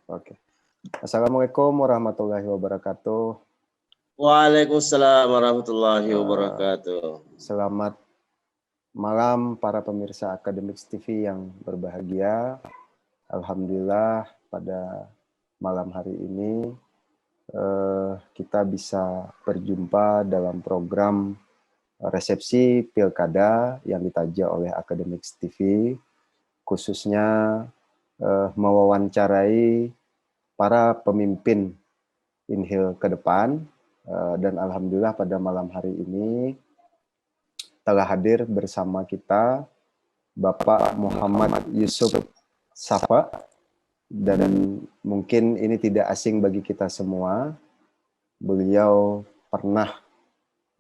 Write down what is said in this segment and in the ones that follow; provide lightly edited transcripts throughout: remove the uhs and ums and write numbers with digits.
Oke. Assalamualaikum warahmatullahi wabarakatuh. Waalaikumsalam warahmatullahi wabarakatuh. Selamat malam para pemirsa Akademiks TV yang berbahagia. Alhamdulillah pada malam hari ini kita bisa berjumpa dalam program resepsi Pilkada yang ditaja oleh Akademiks TV, khususnya mewawancarai para pemimpin Inhil ke depan, dan alhamdulillah pada malam hari ini telah hadir bersama kita Bapak Muhammad Yusuf Safa, dan mungkin ini tidak asing bagi kita semua. Beliau pernah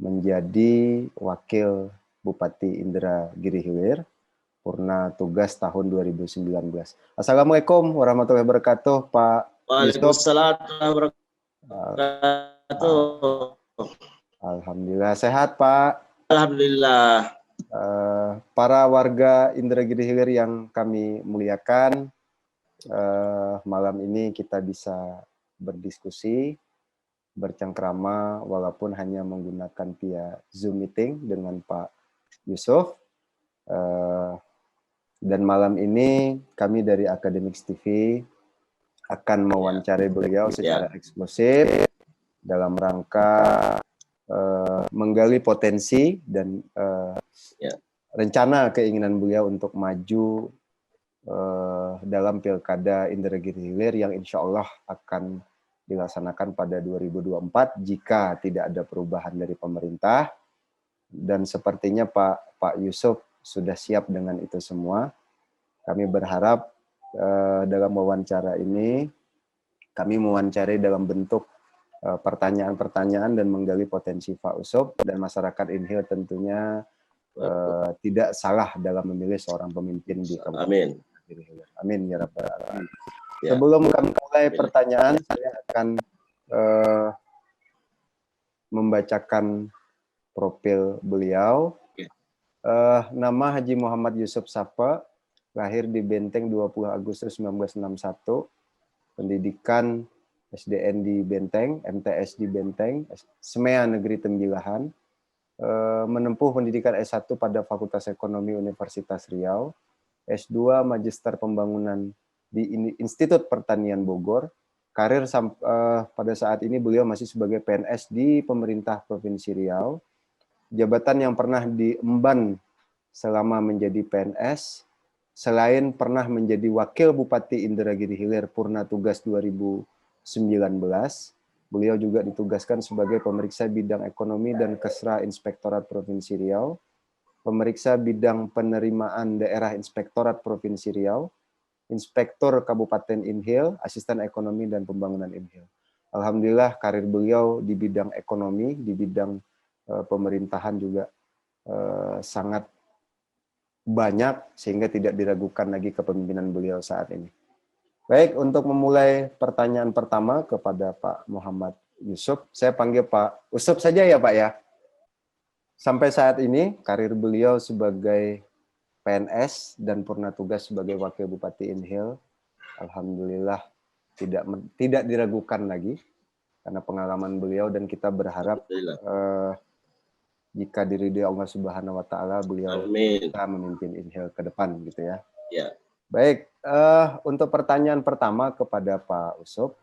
menjadi Wakil Bupati Indragiri Hilir, purna tugas tahun 2019. Assalamualaikum warahmatullahi wabarakatuh, Pak Yusuf. Waalaikumsalam warahmatullahi wabarakatuh. Alhamdulillah sehat, Pak. Alhamdulillah. Para warga Indragiri Hilir yang kami muliakan, malam ini kita bisa berdiskusi, bercengkrama, walaupun hanya menggunakan via Zoom meeting dengan Pak Yusuf. Dan malam ini kami dari Akademiks TV akan mewawancarai beliau secara eksklusif dalam rangka menggali potensi dan rencana keinginan beliau untuk maju dalam Pilkada Indragiri Hilir yang insya Allah akan dilaksanakan pada 2024 jika tidak ada perubahan dari pemerintah. Dan sepertinya Pak Yusuf sudah siap dengan itu semua. Kami berharap dalam wawancara ini kami mewawancarai dalam bentuk pertanyaan-pertanyaan dan menggali potensi Pak Yusuf, dan masyarakat Inhil tentunya tidak salah dalam memilih seorang pemimpin di Kabupaten. Amin. Amin ya rabbal alamin. Sebelum kami mulai pertanyaan, saya akan membacakan profil beliau. Nama Haji Muhammad Yusuf Safa, lahir di Benteng 20 Agustus 1961, pendidikan SDN di Benteng, MTS di Benteng, SMEA Negeri Tembilahan, menempuh pendidikan S1 pada Fakultas Ekonomi Universitas Riau, S2 Magister Pembangunan di Institut Pertanian Bogor. Karir pada saat ini beliau masih sebagai PNS di pemerintah Provinsi Riau. Jabatan yang pernah diemban selama menjadi PNS, selain pernah menjadi Wakil Bupati Indragiri Hilir purna tugas 2019, beliau juga ditugaskan sebagai pemeriksa bidang ekonomi dan kesra Inspektorat Provinsi Riau, pemeriksa bidang penerimaan daerah Inspektorat Provinsi Riau, Inspektur Kabupaten Inhil, Asisten Ekonomi dan Pembangunan Inhil. Alhamdulillah karir beliau di bidang ekonomi, di bidang pemerintahan juga sangat banyak, sehingga tidak diragukan lagi kepemimpinan beliau saat ini. Baik, untuk memulai pertanyaan pertama kepada Pak Muhammad Yusuf, saya panggil Pak Yusuf saja ya Pak ya. Sampai saat ini karir beliau sebagai PNS dan purna tugas sebagai Wakil Bupati Inhil, alhamdulillah tidak diragukan lagi karena pengalaman beliau, dan kita berharap jika diridhoi Allah Subhanahu wa taala beliau bisa memimpin Inhil ke depan gitu ya. Ya. Baik, untuk pertanyaan pertama kepada Pak Yusuf,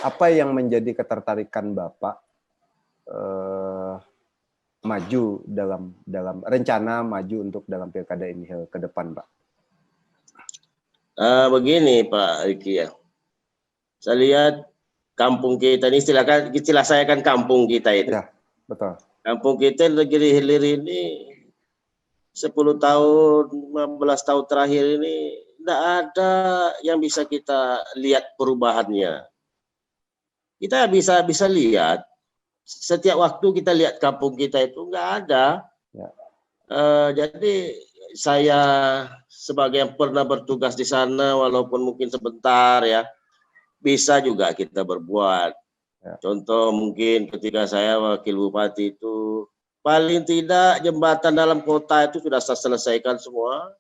apa yang menjadi ketertarikan Bapak maju dalam rencana maju untuk dalam Pilkada Inhil ke depan, Pak? Begini Pak Riki ya, saya lihat kampung kita ini, istilah saya kan kampung kita itu. Ya, betul. Kampung kita Indragiri Hilir ini 10 tahun, 15 tahun terakhir ini tidak ada yang bisa kita lihat perubahannya. Kita bisa lihat setiap waktu kita lihat kampung kita itu nggak ada. Ya. Jadi saya sebagai yang pernah bertugas di sana, walaupun mungkin sebentar ya, bisa juga kita berbuat. Ya. Contoh mungkin ketika saya wakil bupati itu paling tidak jembatan dalam kota itu sudah saya selesaikan semua,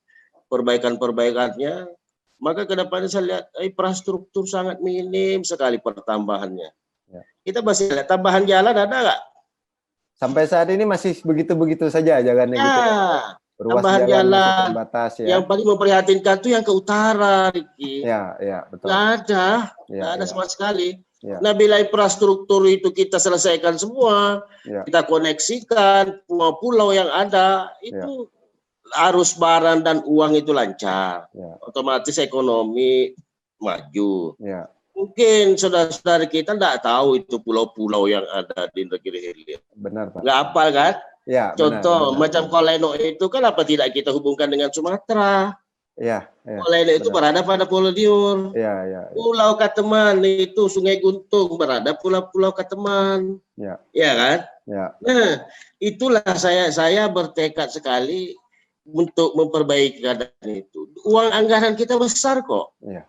perbaikan-perbaikannya. Maka ke depannya saya lihat infrastruktur sangat minim sekali pertambahannya. Ya. Kita masih lihat tambahan jalan ada nggak? Sampai saat ini masih begitu-begitu saja jalannya gitu ya. Ruas Tambahan jalan masih jalan terbatas ya. yang paling memprihatinkan itu yang ke utara, Riki. Ya, betul. Nggak ada, Ya, nggak ada ya. sama sekali. Ya. Nah, bila infrastruktur itu kita selesaikan semua, Ya. kita koneksikan pulau-pulau yang ada, itu arus barang dan uang itu lancar. Ya. Otomatis ekonomi maju. Ya. Mungkin saudara-saudara kita nggak tahu itu pulau-pulau yang ada di negeri hilir. Benar, Pak. Nggak hafal kan? Ya, Contoh, benar. macam Koleno itu kan apa tidak kita hubungkan dengan Sumatera? Ya. Koleno itu berada pada Pulau Niur. Ya. Pulau Kateman itu Sungai Guntung berada Pulau Kateman. Ya. Ya kan? Ya. Nah, itulah saya bertekad sekali untuk memperbaiki keadaan itu. Uang anggaran kita besar kok. Ya.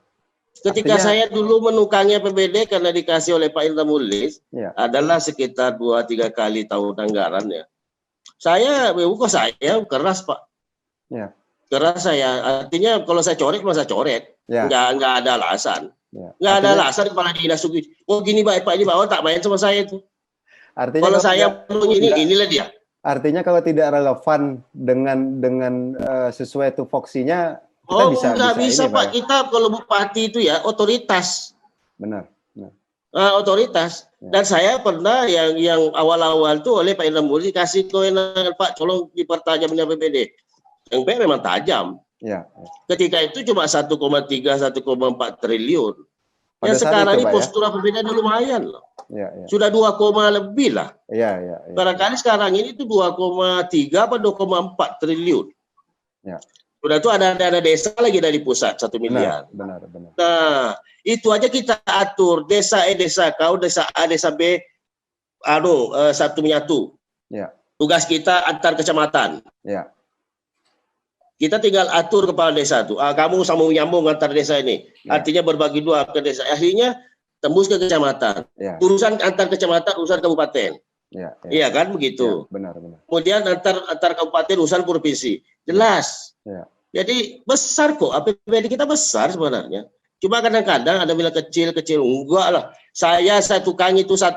Ketika saya dulu menukangnya PBD karena dikasih oleh Pak Indra Mulis, adalah sekitar 2-3 kali tahun anggarannya. Saya keras, Pak. Ya. Keras saya. Artinya kalau saya coret, masa coret. Ya. Nggak ada alasan. Ya. Nggak ada alasan kepala dinas Sugi. Oh gini Pak ini Pak, tak main sama saya itu. Artinya kalau saya perlu inilah dia. Artinya kalau tidak relevan dengan sesuai tupoksinya, kita bisa Pak. Ya? Kita kalau bupati itu ya otoritas. Benar. Otoritas. Ya. Dan saya pernah yang awal-awal tuh oleh Pak Indra Mulis kasih kewenangan Pak, tolong dipertajam dengan PBD. Yang B memang tajam. Ya. Ketika itu cuma 1,3, 1,4 triliun. Yang sekarang ini postur PBD lumayan loh. Ya. Sudah 2, lebih lah. Ya. Barangkali sekarang ini itu 2,3 apa 2,4 triliun. Ya. Sudah itu ada dana desa lagi dari pusat 1 miliar. Benar. Nah, itu aja kita atur desa kau, desa A, desa B, satu menyatu. Ya. Tugas kita antar kecamatan. Ya. Kita tinggal atur kepala desa tuh. Kamu sambung nyambung antar desa ini. Ya. Artinya berbagi dua ke desa. Akhirnya tembus ke kecamatan. Ya. Urusan antar kecamatan, urusan kabupaten. Ya. Iya kan begitu. Ya, benar. Kemudian antar kabupaten, urusan provinsi. Jelas. Ya. Jadi besar kok. APBD kita besar sebenarnya. Cuma kadang-kadang ada bilang kecil. Enggak lah. Saya tukang itu 1,2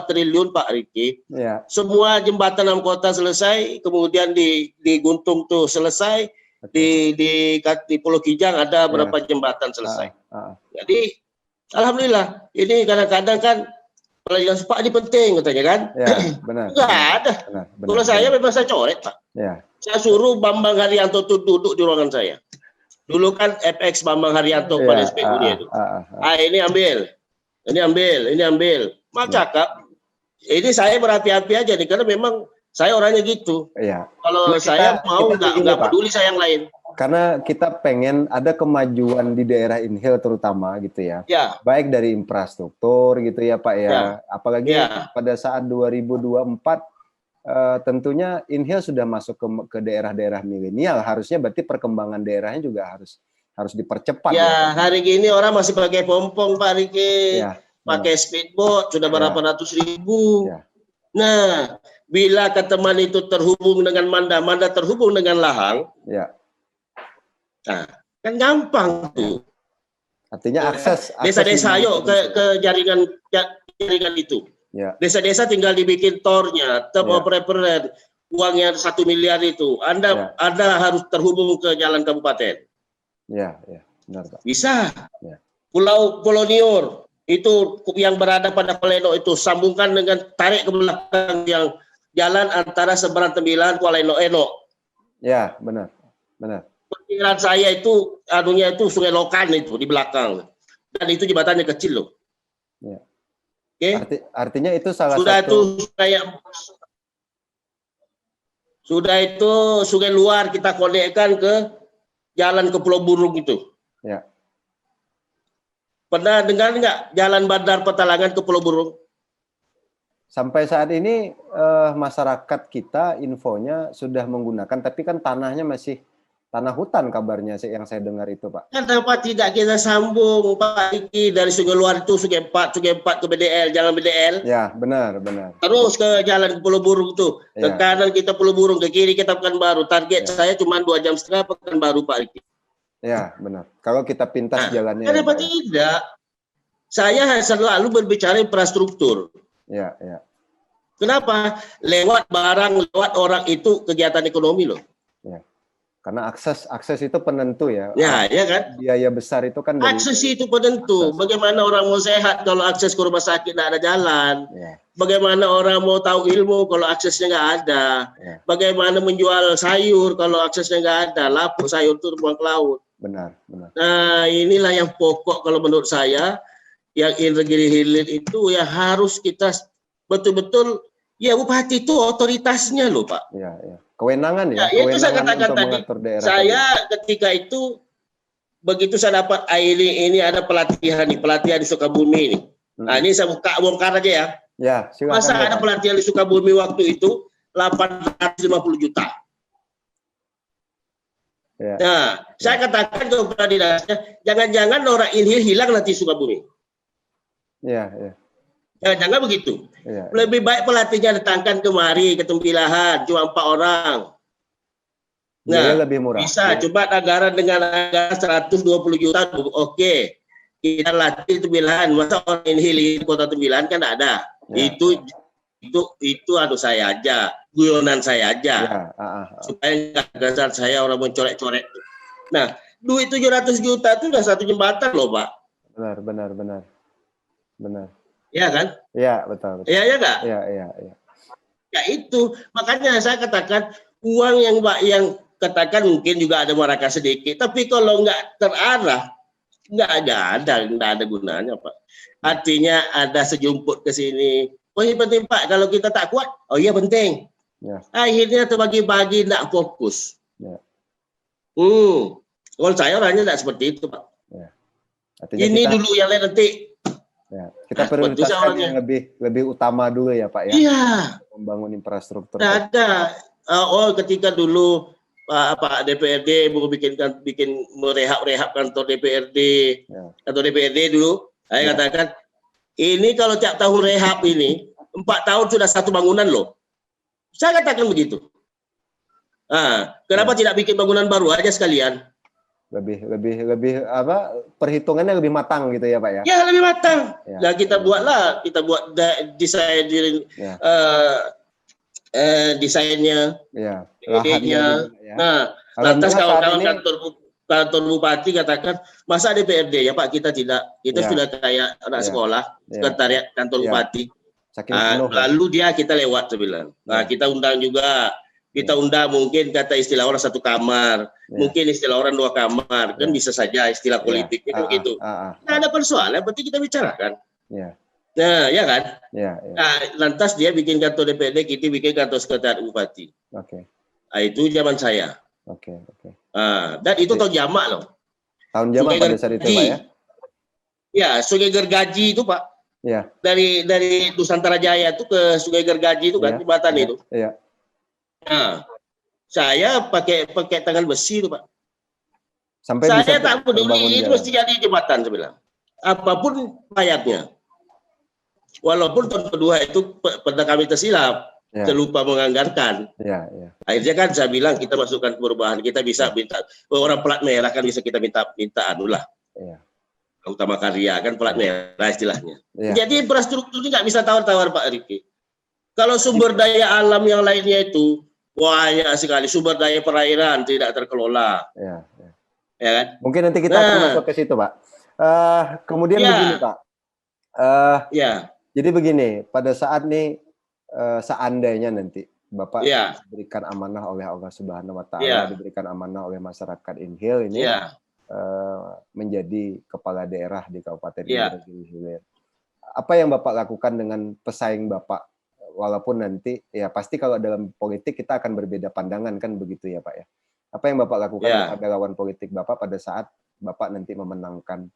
triliun Pak Riki. Ya. Semua jembatan dalam kota selesai. Kemudian di Guntung tuh selesai. Di Pulau Kijang ada berapa jembatan selesai. Jadi alhamdulillah. Ini kadang-kadang kan Pak ini penting katanya kan. Ya, benar. Enggak ada. Benar. Kalau saya memang saya coret Pak. Ya. Saya suruh Bambang Haryanto tuh duduk di ruangan saya. Dulu kan FX Bambang Haryanto pada SPU dia itu. Ini ambil. Cakap. Ini saya berapi-api aja nih karena memang saya orangnya gitu. Iya. Kalau saya mau nggak peduli saya yang lain. Karena kita pengen ada kemajuan di daerah Inhil terutama gitu ya. Ya. Baik dari infrastruktur gitu ya Pak ya. Apalagi pada saat 2024 tentunya Inhil sudah masuk ke daerah-daerah milenial, harusnya berarti perkembangan daerahnya juga harus dipercepat. Ya, hari gini orang masih pakai pompong Pak Riki, pakai speedboat sudah berapa ratus ribu. Ya. Nah, bila Kateman itu terhubung dengan Manda terhubung dengan Lahang, nah, kan gampang tuh. Artinya akses desa-desa yuk ke jaringan itu. Ya. Desa-desa tinggal dibikin tornya, operator uangnya 1 miliar itu. Anda harus terhubung ke jalan kabupaten. Ya, benar Pak. Bisa. Ya. Pulau Niur itu yang berada pada Koleno itu sambungkan dengan tarik ke belakang yang jalan antara Seberang Tembilan Kuala Eno. Ya, benar. Perkiraan saya itu itu Sungai Lokan itu di belakang. Dan itu jembatannya kecil loh. Ya. Okay. Artinya itu salah satu. Sudah itu sungai luar kita konekkan ke jalan ke Pulau Burung itu. Ya. Pernah dengar nggak jalan Bandar Petalangan ke Pulau Burung? Sampai saat ini masyarakat kita infonya sudah menggunakan, tapi kan tanahnya masih tanah hutan kabarnya yang saya dengar itu, Pak. Kenapa tidak kita sambung Pak Riki dari Sungai Luar itu Sungai 4 ke BDL, jalan BDL. Ya, benar. Terus ke jalan ke Pulau Burung tuh. Ke kanan kita Pulau Burung, ke kiri kita Pekanbaru. Target saya cuma 2,5 jam Pekanbaru, Pak Riki. Ya, benar. Kalau kita pintas jalannya. Kenapa tidak? Saya selalu berbicara infrastruktur. Ya. Kenapa? Lewat barang, lewat orang itu kegiatan ekonomi loh. Ya. Karena akses itu penentu ya. Ya kan? Biaya besar itu kan dari akses itu penentu. Bagaimana orang mau sehat kalau akses ke rumah sakit tidak ada jalan? Ya. Bagaimana orang mau tahu ilmu kalau aksesnya nggak ada? Ya. Bagaimana menjual sayur kalau aksesnya nggak ada? Lapuk sayur itu buang ke laut. Benar. Nah, inilah yang pokok kalau menurut saya, yang integrity hilir itu ya harus kita betul-betul, ya Bupati itu otoritasnya loh Pak. Ya. Kewenangan ya. Itu saya katakan tadi. Saya ketika itu begitu saya dapat ini ada pelatihan di Sukabumi ini. Nah ini saya bongkar aja ya. Ya, silakan. Masa ada pelatihan di Sukabumi waktu itu 850 juta. Ya. Nah, saya katakan kepada dinasnya, jangan-jangan orang ini hilang nanti Sukabumi. Ya. Jangan begitu. Ya. Lebih baik pelatihnya datangkan kemari ke Tempilahan, cuma 4 orang. Nah, lebih murah. Bisa coba anggaran dengan anggaran 120 juta, oke. Kita latih Tempilahan, masa orang ini kota Tempilahan kan tidak ada. Ya. Itu saya aja, guyonan saya aja. Supaya gagasan saya orang mencorek-corek. Nah, duit 700 juta itu sudah 1 jembatan loh, Pak. Benar. Ya kan? Ya, betul. Iya enggak? Iya. Ya itu, makanya saya katakan uang yang katakan mungkin juga ada maraka sedikit, tapi kalau nggak terarah, nggak ada gunanya Pak. Artinya ada sejumput ke sini. Oh ini penting Pak, kalau kita tak kuat, oh iya penting. Ya. Akhirnya terbagi-bagi, nggak fokus. Ya. Kalau saya orangnya nggak seperti itu Pak. Ya. Ini kita, dulu yang lain nanti. Ya, kita prioritaskan yang lebih utama dulu ya Pak ya. Iya. Membangun infrastruktur. Ada. Ketika dulu Pak DPRD mau bikin merehab kantor DPRD, kantor DPRD dulu. Saya katakan ini kalau tiap tahun rehab ini 4 tahun sudah 1 bangunan loh. Saya katakan begitu. Kenapa tidak bikin bangunan baru aja sekalian? Lebih perhitungannya lebih matang gitu ya Pak ya. Ya lebih matang. Nah kita buat desainnya, lahannya. Nah, lantas kawan-kawan kantor bupati katakan masa DPRD ya Pak kita sudah kayak anak sekolah sekretariat kantor bupati. Lalu kita lewat sebilang. Nah kita undang juga. Kita undang mungkin kata istilah orang 1 kamar, mungkin istilah orang 2 kamar, kan bisa saja istilah politiknya kan begitu. Nah, ada persoalan, berarti kita bicarakan. Nah, ya kan? Nah, lantas dia bikin kantor DPRD, kita bikin kantor sekretariat bupati. Nah, itu zaman saya. Dan itu tahun jamak loh. Tahun jamak pada saat itu Pak ya? Ya, Sungai Gergaji itu Pak. Dari Nusantara Jaya itu ke Sungai Gergaji itu kan jembatan itu. Nah, saya pakai tangan besi itu Pak. Saya tak peduli itu mesti jadi jembatan saya bilang. Apapun bayarnya. Walaupun tahun kedua itu pernah kami tersilap, terlupa menganggarkan. Akhirnya kan saya bilang kita masukkan perubahan, kita bisa minta orang plat merah kan bisa kita minta anulah. Utama karya kan plat merah istilahnya. Jadi infrastruktur ini nggak bisa tawar-tawar Pak Riki. Kalau sumber daya alam yang lainnya itu banyak sekali, sumber daya perairan tidak terkelola. Ya kan? Mungkin nanti kita akan masuk ke situ, Pak. Kemudian begini, Pak. Jadi begini, pada saat nih seandainya nanti Bapak diberikan amanah oleh Allah Subhanahu wa taala, diberikan amanah oleh masyarakat Inhil ini menjadi kepala daerah di Kabupaten Integrity Hilir. Apa yang Bapak lakukan dengan pesaing Bapak? Walaupun nanti ya pasti kalau dalam politik kita akan berbeda pandangan kan begitu ya Pak ya. Apa yang Bapak lakukan kepada lawan politik Bapak pada saat Bapak nanti memenangkan?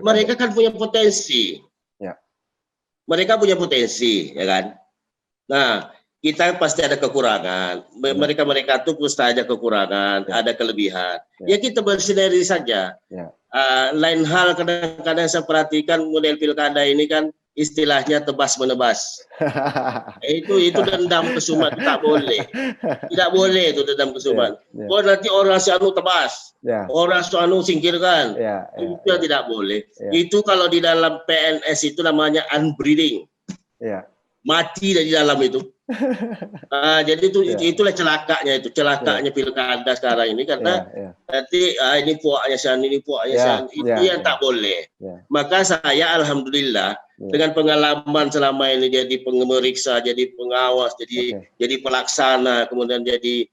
Mereka kan punya potensi. Mereka punya potensi, ya kan. Nah, kita pasti ada kekurangan. Mereka-mereka itu pasti ada kekurangan, ada kelebihan. Ya kita bersinergi saja. Lain hal kadang-kadang saya perhatikan model pilkada ini kan istilahnya tebas menebas. Itu dendam kesumat tak boleh. Tidak boleh itu dendam kesumat. Oh nanti orang si anu tebas. Orang si anu singkirkan. Itu tidak boleh. Itu kalau di dalam PNS itu namanya unbreathing. Mati dari dalam itu. Jadi itulah celakanya pilkada sekarang ini karena nanti ini puaknya sian, ini puaknya sian, itu yang tak boleh. Maka saya alhamdulillah dengan pengalaman selama ini jadi pemeriksa, jadi pengawas, jadi pelaksana, kemudian jadi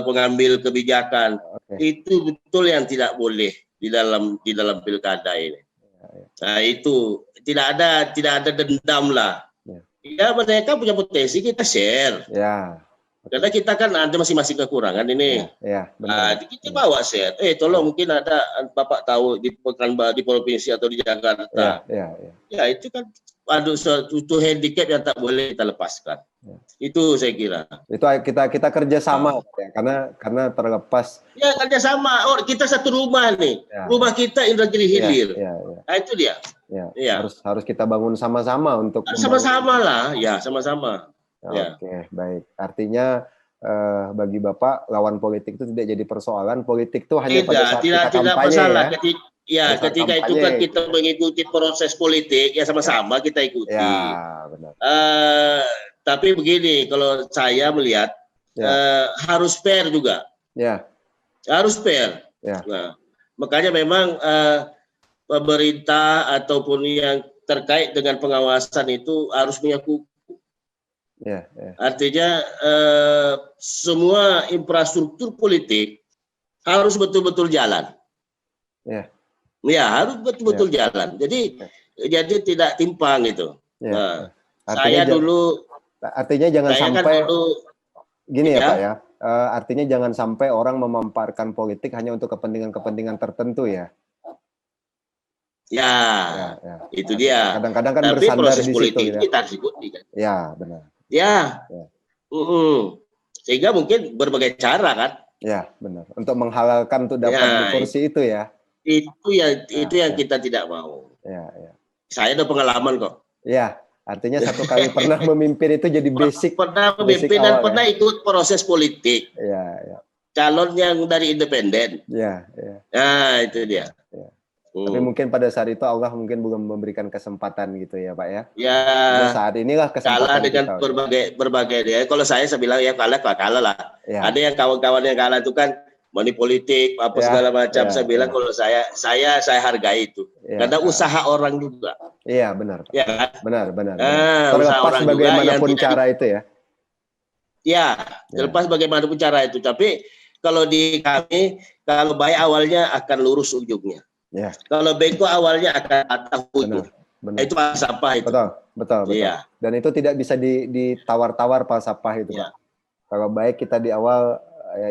pengambil kebijakan, itu betul yang tidak boleh di dalam pilkada ini. Nah itu tidak ada dendam lah. Ya mereka punya potensi kita share. Karena kita kan ada masing-masing kekurangan ini. Kita bawa share. Tolong mungkin ada Bapak tahu di provinsi atau di Jakarta. Ya itu kan suatu handicap yang tak boleh kita lepaskan. Itu saya kira. Itu kita kerjasama ya, karena terlepas. Ya kerjasama. Kita satu rumah nih. Rumah kita Indragiri Hilir. Nah, itu dia. Harus kita bangun sama-sama untuk sama-sama lah, sama-sama. Oke, baik. Artinya bagi Bapak lawan politik itu tidak jadi persoalan. Politik itu hanya pada saat kita kampanye masalah. Ketika itu kan kita mengikuti proses politik, ya sama-sama kita ikuti. Benar. Tapi begini, kalau saya melihat harus fair juga. Harus fair. Nah, makanya memang pemerintah ataupun yang terkait dengan pengawasan itu harus punya kuku. Artinya semua infrastruktur politik harus betul-betul jalan. Harus betul-betul jalan. Jadi tidak timpang itu. Artinya jangan sampai gini ya Pak ya. Artinya jangan sampai orang memamparkan politik hanya untuk kepentingan tertentu ya. Itu dia. Kadang-kadang kan tapi bersandar proses di politik situ, kita harus ikuti kan. Benar. Sehingga mungkin berbagai cara kan. Benar. Untuk menghalalkan untuk dapat di kursi itu ya. Itu yang kita tidak mau. Saya ada pengalaman kok. Artinya satu kali pernah memimpin itu jadi basic. Pernah memimpin dan pernah ikut proses politik. Calon yang dari independen. Nah, itu dia. Tapi mungkin pada saat itu Allah mungkin belum memberikan kesempatan gitu ya Pak ya. Nah, saat inilah kesempatan kalah dengan berbagai dia. Kalau saya bilang kalah lah. Ada yang kawan-kawan yang kalah itu kan money politik apa segala macam. Saya bilang kalau saya hargai itu. Karena usaha orang juga. Benar. Benar. Terlepas bagaimanapun cara itu ya. Terlepas bagaimanapun cara itu. Tapi kalau di kami, kalau baik awalnya akan lurus ujungnya. Kalau bengkok awalnya akan patah ujung. Itu falsafah itu. Betul. Dan itu tidak bisa ditawar-tawar falsafah itu Pak. Kalau baik kita di awal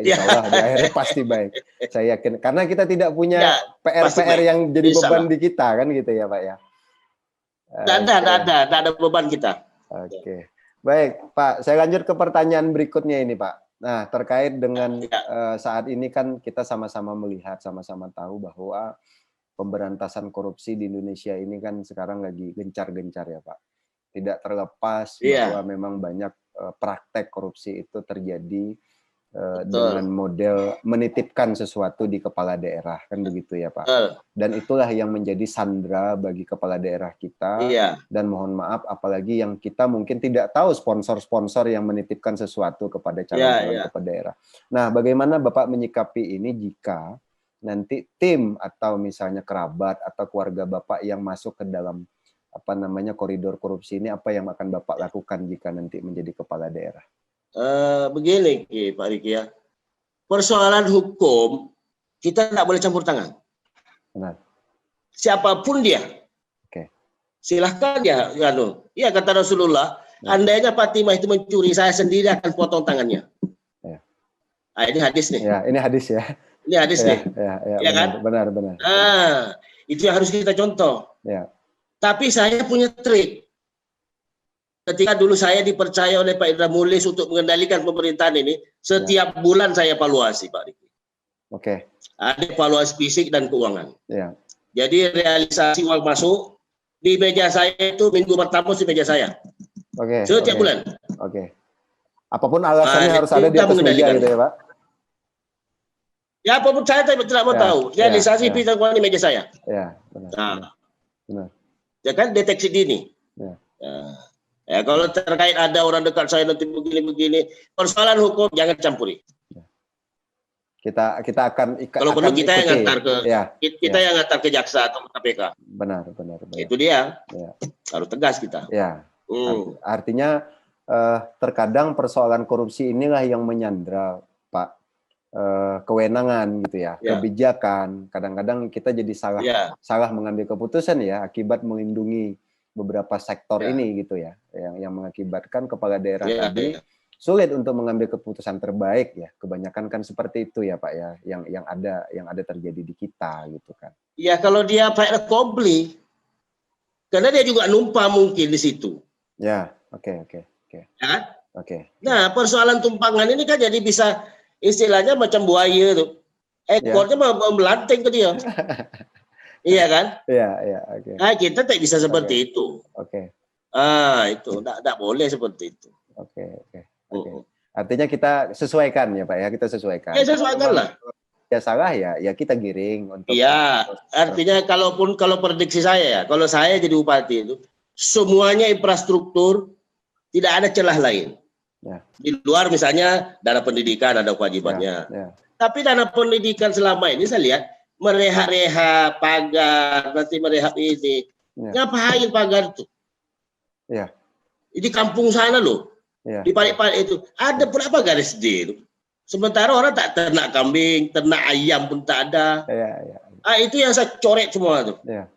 insya Allah di akhirnya pasti baik. Saya yakin karena kita tidak punya PR yang jadi beban di kita kan gitu ya Pak ya. Tidak ada beban kita. Oke. Baik Pak, saya lanjut ke pertanyaan berikutnya ini Pak. Nah, terkait dengan saat ini kan kita sama-sama melihat, sama-sama tahu bahwa pemberantasan korupsi di Indonesia ini kan sekarang lagi gencar-gencar ya Pak. Tidak terlepas bahwa memang banyak praktek korupsi itu terjadi dengan model menitipkan sesuatu di kepala daerah kan begitu ya Pak. Dan itulah yang menjadi sandera bagi kepala daerah kita. Dan mohon maaf apalagi yang kita mungkin tidak tahu sponsor-sponsor yang menitipkan sesuatu kepada calon-calon kepala daerah. Nah, bagaimana Bapak menyikapi ini jika nanti tim atau misalnya kerabat atau keluarga Bapak yang masuk ke dalam koridor korupsi ini, apa yang akan Bapak lakukan jika nanti menjadi kepala daerah? Begini Pak Riki ya, persoalan hukum kita tidak boleh campur tangan. Benar. Siapapun dia, silahkan dia. Ya kata Rasulullah, andainya Fatimah itu mencuri, saya sendiri akan potong tangannya. Ini hadis nih. Ini hadis ya. Ini hadis nih. Ya kan? Benar. Itu yang harus kita contoh. Tapi saya punya trik. ketika dulu saya dipercaya oleh Pak Indra Mulis untuk mengendalikan pemerintahan ini, setiap bulan saya evaluasi, Pak Riki. Oke. Ada evaluasi fisik dan keuangan. Ya. Jadi realisasi uang masuk di meja saya itu minggu pertama di meja saya. Oke. Setiap oke. bulan. Oke. Apapun alasannya harus ada di kita atas meja gitu ya, Pak? Ya, apapun saya tidak mau tahu. Realisasi fisik dan keuangan di meja saya. Ya, benar. Nah, benar. ya kan deteksi dini. Ya. Ya, kalau terkait ada orang dekat saya nanti begini-begini, persoalan hukum jangan campuri. Kita akan kalau perlu kita yang ngantar ke kita yang ngantar ke jaksa atau ke KPK. Benar. Itu dia. Ya. Harus tegas kita. Ya. Artinya terkadang persoalan korupsi inilah yang menyandra, Pak, kewenangan gitu ya, kebijakan. Kadang-kadang kita jadi salah mengambil keputusan ya akibat melindungi beberapa sektor ini gitu ya, yang mengakibatkan kepala daerah tadi sulit untuk mengambil keputusan terbaik ya. Kebanyakan kan seperti itu ya, Pak ya, yang ada terjadi di kita gitu kan. Ya, kalau dia Pak Kobli, karena dia juga numpang mungkin di situ. Ya, oke. Ya? Oke. Nah, persoalan tumpangan ini kan jadi bisa istilahnya macam buaya tuh. Ekornya mau melanting ke dia. Iya kan? Iya, oke. Nah, kita tidak bisa seperti itu. Oke. Itu tidak boleh seperti itu. Oke. Artinya kita sesuaikan ya, Pak ya, kita sesuaikan. Ya, sesuaikan lah. Ya salah ya kita giring untuk. Iya, artinya kalau prediksi saya ya, kalau saya jadi bupati itu semuanya infrastruktur, tidak ada celah lain. Ya. Di luar misalnya dana pendidikan ada kewajibannya. Ya. Tapi dana pendidikan selama ini saya lihat merehab pagar, nanti merehab ini. Ngapain pagar itu? Ya. Di kampung sana loh. Ya. Di paling-paling itu ada berapa garis D itu? Sementara orang tak ternak kambing, ternak ayam pun tak ada. Ya. Itu yang saya coret semua tuh. Ya.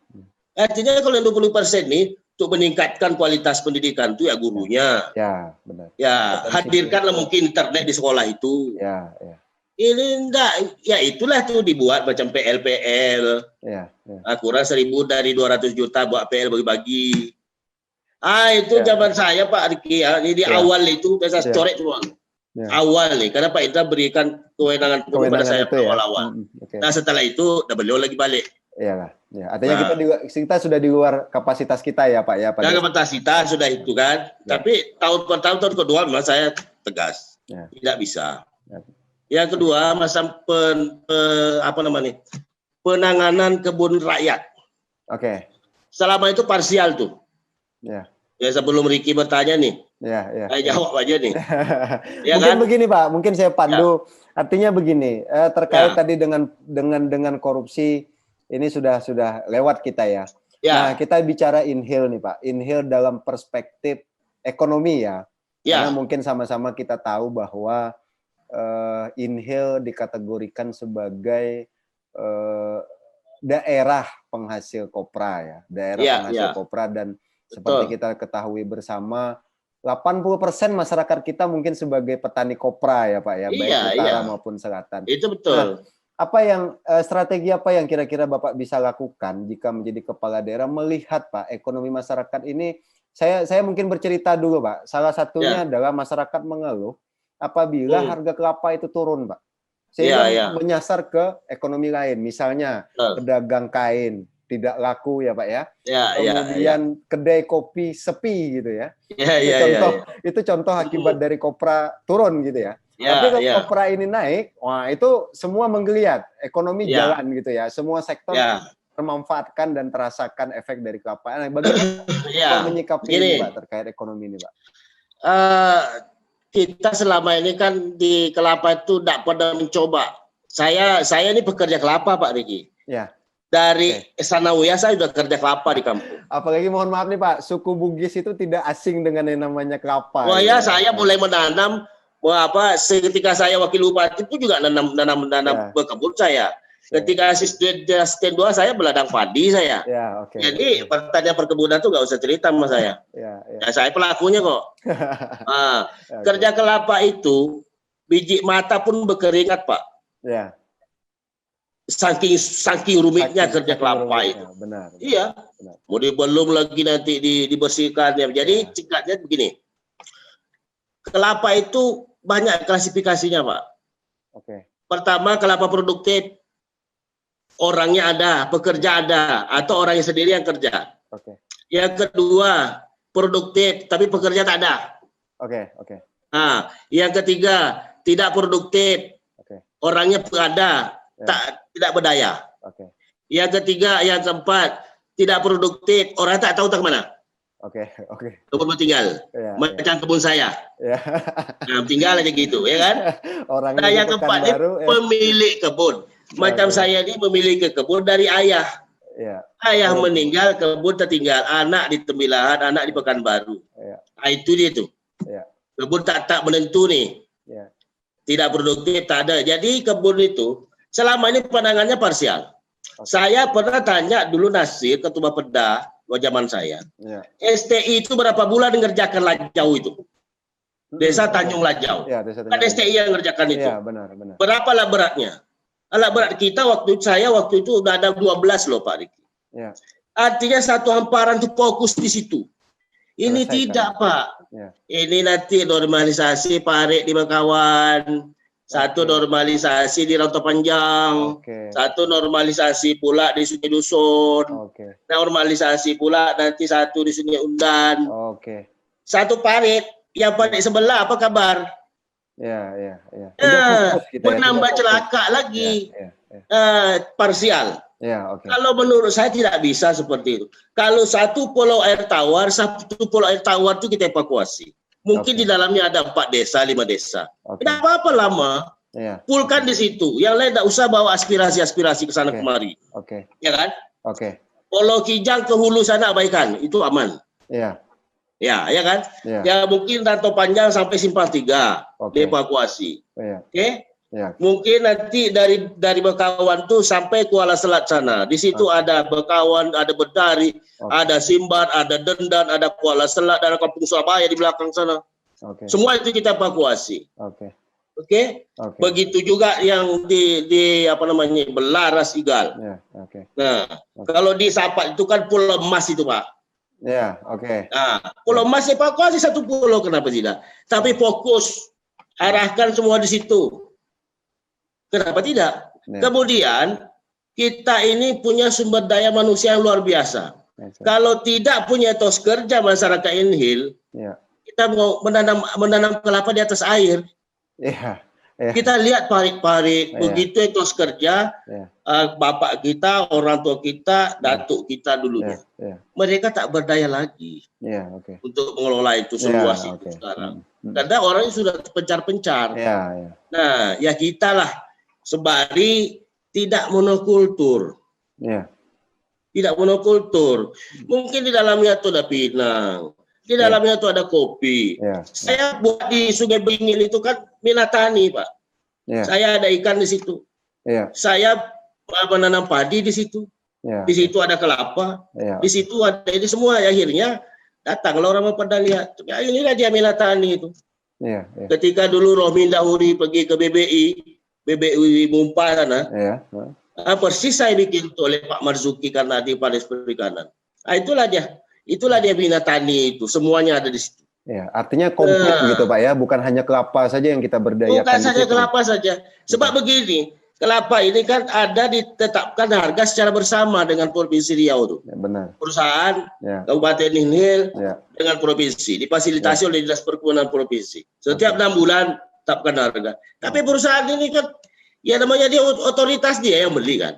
Artinya kalau 20% nih untuk meningkatkan kualitas pendidikan itu ya gurunya. Ya, benar. Ya, hadirkanlah mungkin internet di sekolah itu. Ya. Ini enggak, ya itulah tuh dibuat macam PL. Ya. Kurang 1.000 dari 200 juta buat PL bagi-bagi. Itu zaman saya Pak Riki ya. Jadi awal itu saya coret semua. Awal nih, karena Pak Indra berikan kewenangan kepada saya awal-awal. Nah, setelah itu beliau lagi balik. Iyalah. Ya. Artinya kita sudah di luar kapasitas kita ya, Pak ya. Kapasitas sudah itu kan. Tapi tahun kedua memang saya tegas. Tidak bisa. Yang kedua, masa penanganan kebun rakyat. Oke. Selama itu parsial tuh. Ya. Ya, sebelum Ricky bertanya nih. Ya. Saya jawab aja nih. Ya mungkin kan? Begini Pak, mungkin saya pandu. Artinya begini, terkait tadi dengan korupsi ini sudah lewat kita ya. Nah, kita bicara Inhil nih Pak. Inhil dalam perspektif ekonomi ya. Karena mungkin sama-sama kita tahu bahwa Inhil dikategorikan sebagai daerah penghasil kopra ya, penghasil kopra, dan seperti kita ketahui bersama 80% masyarakat kita mungkin sebagai petani kopra ya Pak ya, baik utara maupun selatan. Itu betul. Nah, strategi apa yang kira-kira Bapak bisa lakukan jika menjadi kepala daerah melihat Pak ekonomi masyarakat ini? Saya mungkin bercerita dulu Pak. Salah satunya adalah masyarakat mengeluh apabila harga kelapa itu turun, Pak. Sehingga menyasar ke ekonomi lain. Misalnya pedagang kain tidak laku ya, Pak ya. Kemudian kedai kopi sepi gitu ya. Itu contoh akibat dari kopra turun gitu ya. Tapi kalau kopra ini naik, wah itu semua menggeliat, ekonomi jalan gitu ya. Semua sektor termanfaatkan dan terasakan efek dari kelapa. Nah, bagaimana menyikapi ini Pak terkait ekonomi ini, Pak? Kita selama ini kan di kelapa itu tidak pernah mencoba. Saya ini pekerja kelapa Pak Riki. Ya. Dari Sanawiyah saya sudah kerja kelapa di kampung. Apalagi mohon maaf nih Pak, suku Bugis itu tidak asing dengan yang namanya kelapa. Wah ya, saya mulai menanam. Ketika saya wakil bupati itu juga nanam berkebun saya. Ketika asisten 2 saya beladang padi saya. Jadi pertanian perkebunan itu nggak usah cerita sama saya. Saya pelakunya kok. Kerja kelapa itu biji mata pun berkeringat Pak. saking rumitnya kerja kelapa itu. Benar. Iya. Benar. Belum lagi nanti dibersihkan ya. Jadi singkatnya begini. Kelapa itu banyak klasifikasinya, Pak. Oke. Pertama, kelapa produktif. Orangnya ada, pekerja ada, atau orangnya sendiri yang kerja. Oke. Yang kedua, produktif tapi pekerja tak ada. Oke. Nah, yang ketiga, tidak produktif. Oke. Orangnya ada, tidak berdaya. Oke. Yang ketiga, yang keempat, tidak produktif, orang tak tahu tak mana. Oke. Kebun tinggal, macam kebun saya. Nah, tinggal aja gitu, ya kan? Nah, yang keempat ini pemilik kebun. Macam saya ini memiliki kebun dari ayah. Ayah meninggal, kebun tertinggal, anak di Tembilahan, anak di Pekanbaru. Nah, itu dia tuh. Kebun tak menentu nih. Tidak produktif, tak ada. Jadi kebun itu selama ini pandangannya parsial. Saya pernah tanya dulu Nasir, Ketua Bapeda zaman saya. STI itu berapa bulan mengerjakan Lajau itu? Desa Tanjung Lajau. Kan STI yang mengerjakan itu. Benar. Berapa alat beratnya? Alat berat kita waktu itu udah ada 12 loh Pak Riki. Artinya satu hamparan itu fokus di situ. Ini tidak Pak. Ini nanti normalisasi Parik di Bakawan. Satu normalisasi di Rantau Panjang. Satu normalisasi pula di Sungai Dusun. Normalisasi pula nanti satu di Sungai Undan. Satu Parik. Yang Parik sebelah apa kabar? Menambah celaka lagi. Parsial. Kalau menurut saya tidak bisa seperti itu. Kalau satu pulau air tawar itu kita evakuasi. Mungkin di dalamnya ada 4 desa, 5 desa. Tidak apa-apa lama. Pulkan di situ. Yang lain tidak usah bawa aspirasi ke sana kemari. Ya kan? Pulau Kijang ke hulu sana abaikan. Itu aman. Ya kan? Ya mungkin Rantau Panjang sampai Simpang 3 dievakuasi. Mungkin nanti dari Bekawan tuh sampai Kuala Selat sana. Di situ ada Bekawan, ada Bedari, ada Simbar, ada Dendan, ada Kuala Selat, ada Kampung Surabaya di belakang sana. Semua itu kita evakuasi. Begitu juga yang di Belaras Igal. Nah, kalau di Sapat itu kan Pulau Emas itu Pak. Nah, Pulau Emas evakuasi satu pulau, kenapa tidak? Tapi fokus arahkan semua di situ. Kenapa tidak? Kemudian kita ini punya sumber daya manusia yang luar biasa. Kalau tidak punya etos kerja masyarakat Inhil, kita mau menanam kelapa di atas air. Kita lihat parik-parik, begitu etos kerja, bapak kita, orang tua kita, datuk kita dulunya. Mereka tak berdaya lagi untuk mengelola itu seluas itu sekarang. Karena orangnya sudah pencar-pencar. Nah, ya kita lah sembari tidak monokultur. Tidak monokultur. Mungkin di dalamnya itu ada pinang. Di dalamnya itu ada kopi. Saya buat di Sungai Bingil itu kan minatani, Pak. Saya ada ikan di situ. Saya menanam padi di situ. Di situ ada kelapa. Di situ ada ini semua. Akhirnya datanglah orang pada lihat. Ya, inilah dia minatani itu. Ketika dulu Rohmin Dahuri pergi ke BBI Mumpa sana. Persis saya bikin itu oleh Pak Marzuki karena di Paris Perikanan. Itulah dia minatani itu, semuanya ada di situ. Artinya komplit gitu Pak ya, bukan hanya kelapa saja yang kita berdayakan. Bukan saja kelapa saja. Sebab begini, kelapa ini kan ada ditetapkan harga secara bersama dengan Provinsi Riau itu. Benar. Perusahaan Kabupaten Inhil dengan provinsi, difasilitasi oleh Dinas Perkebunan Provinsi. Setiap 6 bulan tetapkan harga. Tapi perusahaan ini kan ya namanya dia otoritas dia yang beli kan.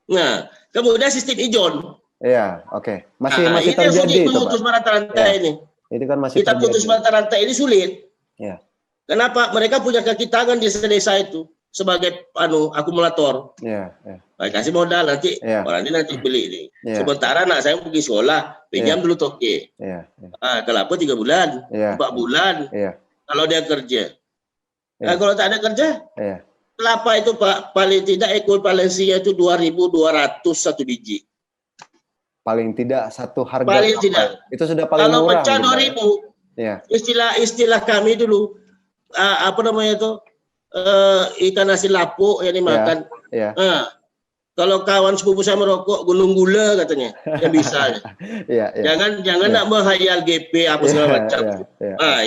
Nah, kemudian sistem ijon. Masih terjadi itu, Pak. Mata rantai ini. Itu kan masih kita putus mata rantai ini sulit. Kenapa? Mereka punya kaki tangan di desa itu sebagai akumulator. Kasih modal nanti orang ini nanti beli ini. Sementara anak saya pergi sekolah, pinjam dulu toke. Kelapa 3 bulan, 4 bulan. Kalau dia kerja. Kalau tak ada kerja, kelapa itu Pak paling tidak ekuivalensinya itu 2.200 satu biji. Paling tidak satu harga. Paling tidak. Itu sudah paling murah. Kalau pecah 2.000. Istilah kami dulu apa namanya itu? ikan nasi lapuk yang dimakan. Ya. Kalau kawan sepupu saya merokok, gunung gula katanya, yang bisa. Jangan nak menghayal GP apa segala macam.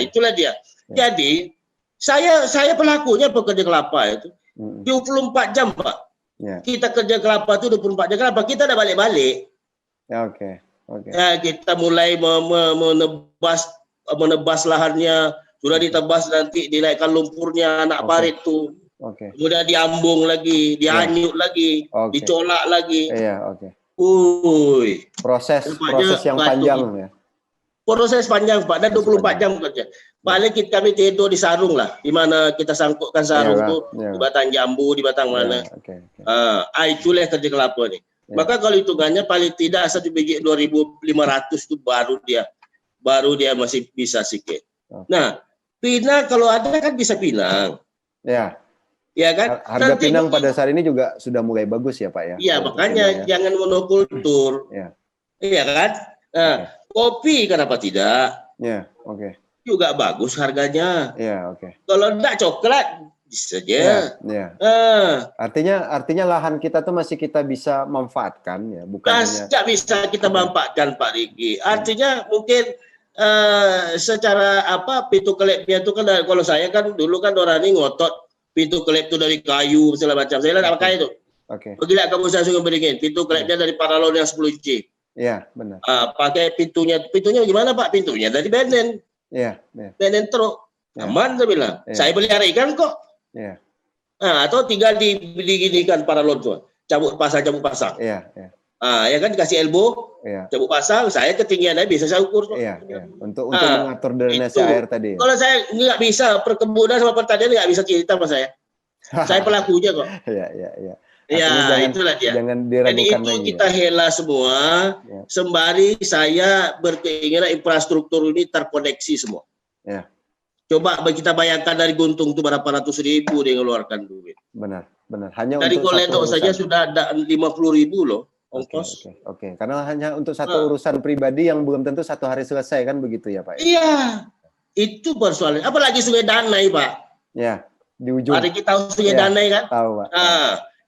Itulah dia. Jadi saya pelakunya pekerja kelapa itu 24 jam Pak. Kita kerja kelapa itu 24 jam. Kenapa? Kita dah balik-balik. Kita mulai menebas lahannya, sudah ditebas nanti dinaikkan lumpurnya anak parit tuh. Kemudian diambung lagi, dianyut lagi, dicolak lagi. Proses yang panjang ya. Proses panjang Pak, dan 24 jam kerja. Paling kami tidur di sarung lah, di mana kita sangkutkan sarung tuh di batang jambu, di batang mana. Itulah kerja kelapa nih. Maka kalau hitungannya paling tidak 1 biji 2.500 itu baru dia masih bisa sikit. Nah, pinang kalau ada kan bisa pinang. Ya kan? Harga nanti pinang pada saat ini juga sudah mulai bagus ya Pak ya. Iya, makanya jangan monokultur. Iya kan? Nah, kopi kenapa tidak? Juga bagus harganya. Kalau enggak coklat bisa saja. Artinya lahan kita tuh masih kita bisa manfaatkan ya, bukan hanya bisa kita manfaatkan Pak Riki. Artinya mungkin secara pintu kelepnya itu kan, kalau saya kan dulu kan orang ini ngotot pintu kelep itu dari kayu segala macam. Saya lihat pakai itu. Pergilah kamu saya Sungai Beringin, pintu kelepnya dari paralon yang 10 inci. Iya, benar. Pakai pintunya gimana Pak? Pintunya dari benen. Benen truk. Aman saya bilang. Saya pelihara ikan kok. Atau tinggal diginikan paralon tuh. Cabut pasang. Ya kan dikasih elbow. Cabut pasang, saya ketinggiannya bisa saya ukur kok. Untuk mengatur drainase air tadi. Kalau saya nggak bisa, perkebunan sama pertanian nggak bisa cerita sama saya. Saya pelakunya kok. Itulah dia. Jangan diragukan. Jadi itu lagi, kita hela semua, sembari saya berkeinginan infrastruktur ini terkoneksi semua. Coba kita bayangkan dari Guntung itu berapa ratus ribu dia mengeluarkan duit. Benar. Hanya dari untuk Koledok saja sudah ada 50.000 loh ongkos. Karena hanya untuk satu urusan pribadi yang belum tentu satu hari selesai kan begitu ya Pak? Iya, itu persoalan. Apalagi Sungai Danai Pak. Di ujung. Hari kita tahu Sungai Danai kan? Tahu Pak.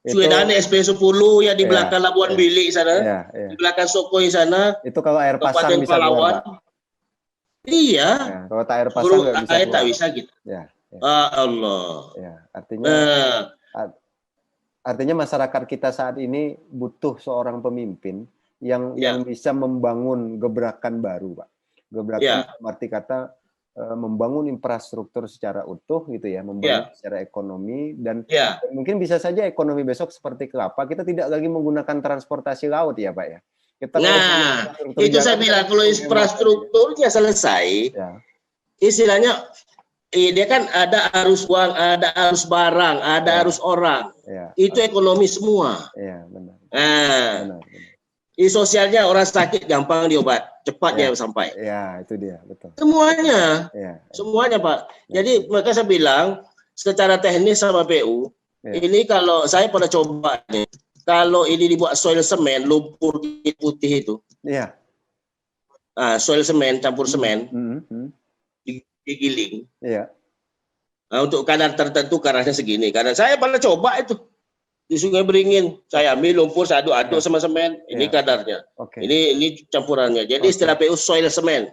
Sungai Danai SP10 yang di belakang Labuan Bilik sana, di belakang Sokoi sana. Itu kalau air pasang bisa keluar, Pak. Iya. Kalau tak air pasang nggak bisa keluar. Tak bisa gitu. Allah. Artinya masyarakat kita saat ini butuh seorang pemimpin yang bisa membangun gebrakan baru, Pak. Gebrakan arti kata membangun infrastruktur secara utuh gitu ya, membangun secara ekonomi dan mungkin bisa saja ekonomi besok seperti kelapa, kita tidak lagi menggunakan transportasi laut ya, Pak ya. Itu saya bilang kalau infrastrukturnya selesai, istilahnya dia kan ada arus uang, ada arus barang, ada arus orang. Itu ekonomi semua. Benar. Benar. Di sosialnya orang sakit gampang diobat, cepat dia sampai. Itu dia, betul. Semuanya. Semuanya, Pak. Jadi maka saya bilang secara teknis sama PU, ini kalau saya pernah coba nih, kalau ini dibuat soil semen, lumpur putih itu. Soil semen, campur semen. Digiling. Untuk kadar tertentu kadarnya segini. Karena saya pernah coba itu di Sungai Beringin, saya ambil lumpur, saya aduk sama semen. Ini kadarnya. Ini campurannya. Jadi istilah PU soil semen.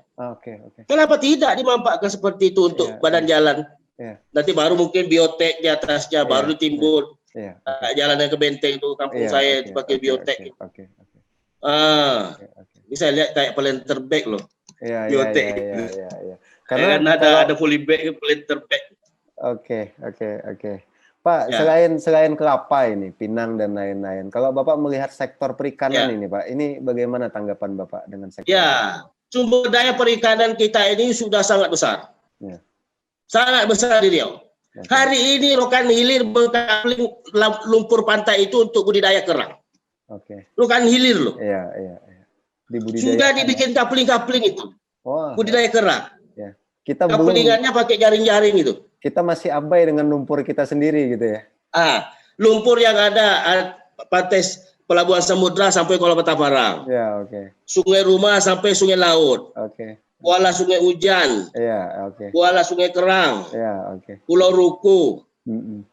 Kenapa tidak dimanfaatkan seperti itu untuk badan jalan? Nanti baru mungkin biotek di atasnya, baru ditimbun. Jalan yang ke Benteng itu kampung saya pakai biotek. Bisa lihat kayak planter bag loh. Biotek. Karena ada polybag, planter bag. Oke. Pak, selain kelapa ini, pinang dan lain-lain. Kalau Bapak melihat sektor perikanan ini, Pak, ini bagaimana tanggapan Bapak dengan sektor? Sumber daya perikanan kita ini sudah sangat besar. Sangat besar di Riau. Hari ini Rokan Hilir mengkapling lumpur pantai itu untuk budidaya kerang. Rokan Hilir loh. Sudah dibikin kapling-kapling itu. Budidaya kerang. Kaplingannya pakai jaring-jaring itu. Kita masih abai dengan lumpur kita sendiri gitu ya. Lumpur yang ada pantai Pelabuhan Samudra sampai Kuala Bataparang. Sungai Rumah sampai Sungai Laut. Kuala Sungai Ujan. Kuala Sungai Kerang. Pulau Ruku.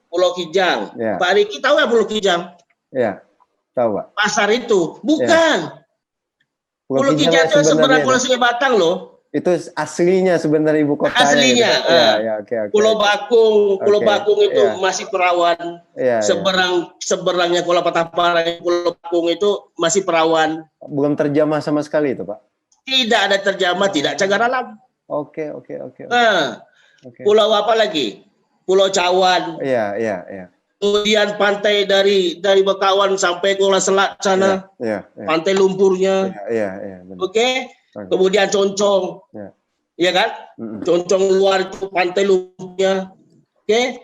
Pulau Kijang. Ya. Pak Riki tahu nggak Pulau Kijang? Ya, tahu Pak. Pasar itu. Bukan. Pulau Kijang itu seberang Pulau Sungai Batang loh. Itu aslinya sebenarnya ibu kotanya. Aslinya. Gitu. Ya, okay. Pulau Bakung. Pulau Bakung itu masih perawan. Seberangnya Kuala Patapara, Pulau Bakung itu masih perawan. Belum terjamah sama sekali itu Pak? Tidak ada terjamah, tidak cagar alam. Oke. Pulau apa lagi? Pulau Cawan. Iya. Kemudian pantai dari Bekawan sampai Kuala Selat sana. Iya. Pantai lumpurnya. Iya. Oke. Kemudian Concong. Iya kan? Concong luar itu pantai lumpurnya. Oke.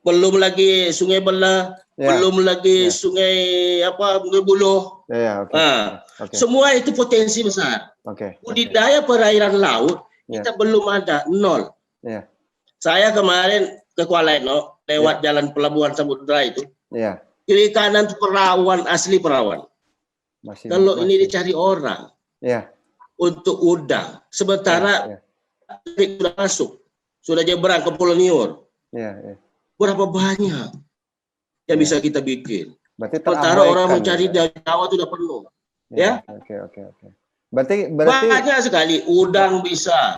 Belum lagi Sungai Belah, belum lagi Sungai Buloh. Semua itu potensi besar. Budidaya perairan laut kita belum ada, nol. Saya kemarin ke Kuala Eno lewat jalan Pelabuhan Samudra itu. Kiri kanan itu perawan, asli perawan. Kalau ini dicari orang untuk udang, sementara sudah masuk, sudah nyebrang ke Pulau Niur. Berapa banyak yang bisa kita bikin? Sementara orang mencari dari Jawa sudah penuh. Oke. Berarti banyak sekali udang bisa.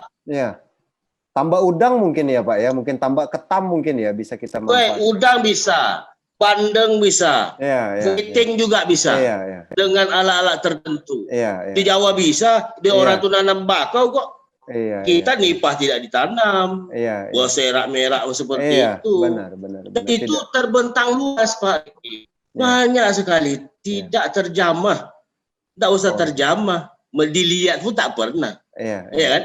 Tambah udang mungkin ya Pak ya, mungkin tambah ketam mungkin ya bisa kita manfaatkan. Udang bisa, bandeng bisa, kepiting juga bisa, dengan alat-alat tertentu. Di Jawa bisa, di orang tuh nanam bakau kok. Kita nipah tidak ditanam, buah serak merah seperti itu. Benar. Itu terbentang luas Pak. Banyak sekali, tidak terjamah, tidak usah terjamah, dilihat pun tak pernah. Kan?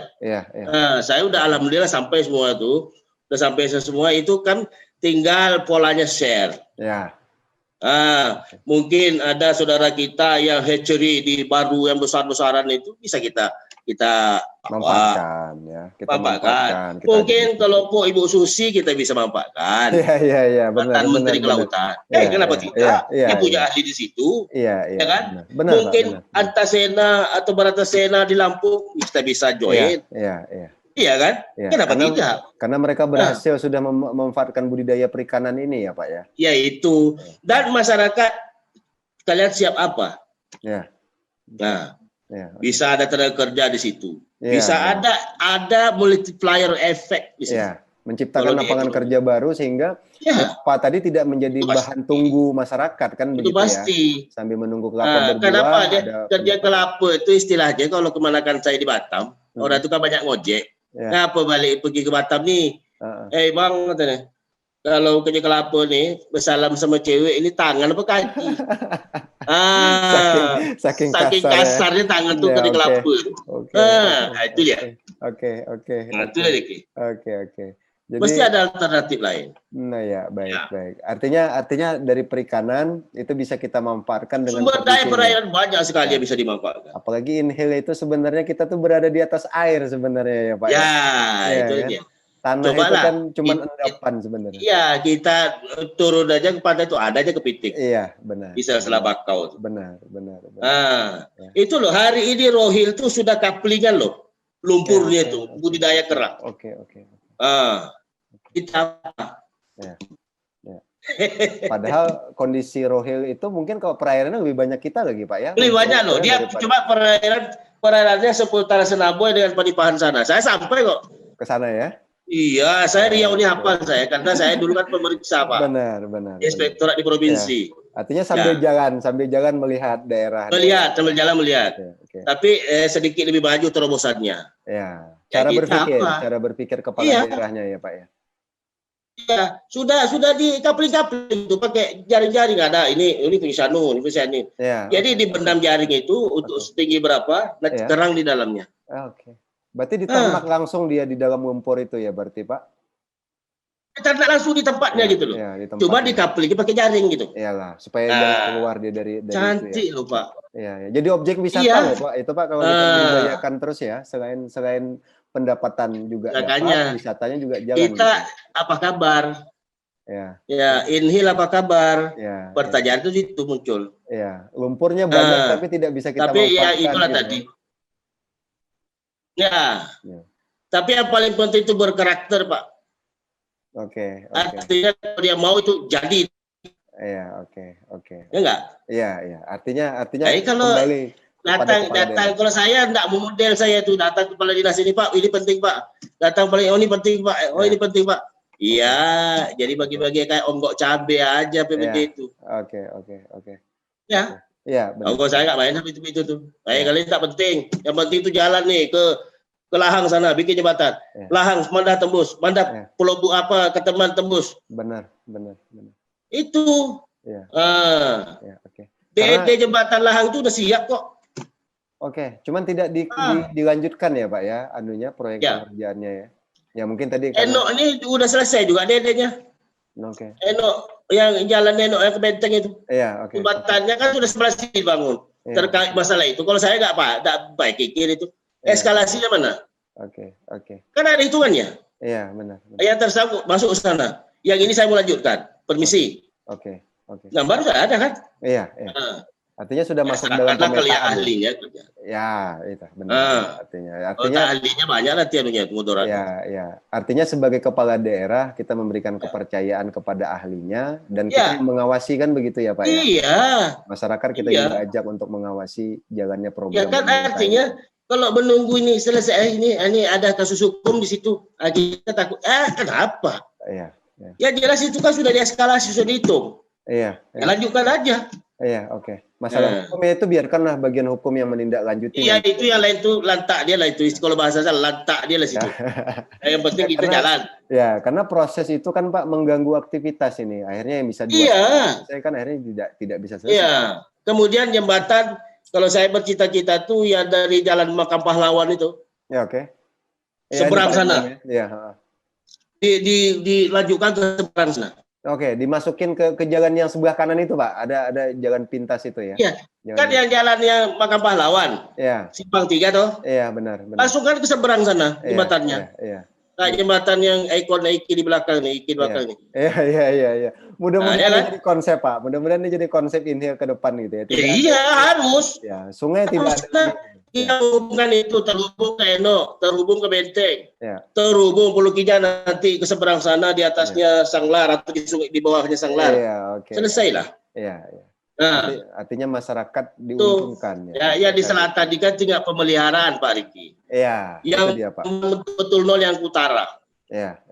Saya udah alhamdulillah sampai semua itu, udah sampai semua itu kan tinggal polanya share. Mungkin ada saudara kita yang hatchery di Baru yang besar-besaran itu bisa kita manfaatkan Kita mungkin kalau Po Ibu Susi kita bisa manfaatkan. Benar. Menteri Kelautan. Kenapa tidak? Dia punya ahli di situ. Kan? Benar, mungkin Antasena atau Baratasena di Lampung kita bisa join. Iya kan? Kenapa tidak? Karena mereka berhasil sudah memanfaatkan budidaya perikanan ini ya Pak ya. Ya itu. Dan masyarakat kalian siap apa? Bisa ada tenaga kerja di situ. Bisa ada multiplier effect di situ. Menciptakan lapangan kerja baru sehingga Pak tadi tidak menjadi bahan tunggu masyarakat kan begitu pasti. Sambil menunggu kelapa berbuah. Kenapa kerja kelapa itu istilahnya kalau kemanakan saya di Batam, orang itu kan banyak ngojek. Ngapa balik pergi ke Batam nih? Bang katanya, kalau kerja kelapa nih bersalam sama cewek ini tangan apa kaki? Saking kasarnya tangan tuh kerja kelapa. Itu ya. Oke. Itu Oke. Jadi, mesti ada alternatif lain. Baik. Artinya dari perikanan itu bisa kita manfaatkan dengan sumber daya perairan banyak sekali yang bisa dimanfaatkan. Apalagi inhale itu sebenarnya kita tuh berada di atas air sebenarnya ya Pak. Itu dia. Tanah itu kan cuma endapan sebenarnya. Kita turun aja ke pantai itu ada aja kepiting. Benar. Bisa selabakau. Benar. Itu loh hari ini Rohil tuh sudah kaplingan loh. Lumpurnya itu budidaya kerang. Oke. Kita Padahal kondisi Rohil itu mungkin kalau perairannya lebih banyak kita lagi Pak ya. Lebih banyak loh. Dia cuma perairannya seputar Senaboy dengan Padipahan sana. Saya sampai kok ke sana ya. Iya, saya Riau ini hafal saya karena saya dulu kan pemeriksa Pak. Benar. Inspektorat di provinsi. Artinya sambil jalan melihat daerah. Sambil jalan melihat. Tapi sedikit lebih maju terobosannya. Cara berpikir kepala daerahnya ya Pak ya. Sudah di kapling itu pakai jaring-jaring ada ini Visanu, ini. Jadi di benam jaring itu untuk setinggi berapa, kerang di dalamnya. Berarti diternak langsung dia di dalam lumpur itu ya berarti Pak? Diternak langsung di tempatnya gitu loh. Cuma di kapling pakai jaring gitu. Iyalah, supaya jangan keluar dia dari cantik itu ya. Loh Pak. Jadi objek wisata loh Pak. Itu Pak kalau kita budidayakan terus ya, selain pendapatan juga dapat, wisatanya juga jalan. Kita apa kabar? Inhil apa kabar? Pertanyaan itu muncul. Lumpurnya banyak tapi tidak bisa kita manfaatkan. Tapi itulah gitu. Tadi. Tapi yang paling penting itu berkarakter Pak. Oke. Artinya kalau dia mau itu jadi. Iya, oke. Ya enggak? Iya. Artinya Jadi kalau kembali kepada kepala datang daerah. kalau saya enggak model saya itu datang kepala dinas ini Pak, ini penting Pak. Datang paling ini penting Pak. Oh ini penting Pak. Iya, jadi bagi-bagi kayak onggok cabe aja PBD itu. Oke. Ya. Iya, benar. Onggok saya enggak main sama itu tuh. Kayak kali tak penting. Yang penting itu jalan nih ke Lahang sana bikin jembatan. Lahang Mandah tembus, Mandah Pulau Keteman tembus. Benar. Itu. Iya. Oke. DD jembatan Lahang itu udah siap kok. Oke, cuman tidak dilanjutkan ya Pak ya, anunya proyek pengerjaannya ya. Ya mungkin tadi Enok ini udah selesai juga DD-nya. Oke. Enok yang jalan Enok yang ke Benteng itu. Iya, oke. Jembatannya kan sudah 11 dibangun. Terkait masalah itu. Kalau saya nggak baik kikir itu. Eskalasinya mana? Oke. Kan ada hitungannya. Iya, benar. Yang tersangkut masuk ke sana. Yang ini saya mau lanjutkan. Permisi. Oke. Gambar sudah ada kan? Iya. Artinya sudah masuk dalam pemetaan. Ahlinya. Ya, itu benar. Artinya ahlinya banyak nanti anunya mudarat. Ya. Artinya sebagai kepala daerah kita memberikan kepercayaan kepada ahlinya dan kita mengawasi kan begitu ya Pak ya? Iya. Masyarakat kita juga ajak untuk mengawasi jalannya program. Ya kan artinya kalau menunggu ini selesai ini ada kasus hukum di situ, kita takut. Kenapa? Iya. Ya jelas itu kan sudah dieskalasi, sudah dihitung. Iya. Lanjutkan aja. Iya, oke. Masalah hukumnya itu biarkanlah bagian hukum yang menindaklanjuti. Iya, itu yang lain tuh lantak dia lah itu. Kalau bahasa saya lantak dia lah situ. Yang penting kita jalan. Ya, karena proses itu kan Pak mengganggu aktivitas ini. Akhirnya yang bisa saya kan akhirnya tidak bisa selesai. Iya. Kemudian jembatan kalau saya bercita-cita tuh ya dari Jalan Makam Pahlawan itu. Ya, oke. Seberang sana. Iya, dilanjutkan ke seberang sana. Oke, dimasukin ke jalan yang sebelah kanan itu, Pak. Ada jalan pintas itu ya. Iya. Kan yang jalannya Makam Pahlawan. Iya. Simpang 3 toh? Iya, benar. Langsung kan ke seberang sana jembatannya. Iya. Nah, jembatan yang ikon Iki di belakang nih, Iki di belakang nih. Iya. Mudah-mudahan jadi konsep, Pak. Mudah-mudahan ini jadi konsep Inhil ke depan gitu ya. Iya, harus. Ya, sungai tidak ada. Kita hubungkan itu terhubung ke Enok, terhubung ke Benteng, terhubung Pulau Kijang nanti ke seberang sana di atasnya Sanglar atau di sungai di bawahnya Sanglar. Selesailah. Iya. Artinya masyarakat diuntungkan. Ya di selatan kan tinggal pemeliharaan Pak Riki. Iya. Yang betul nol yang utara. Iya.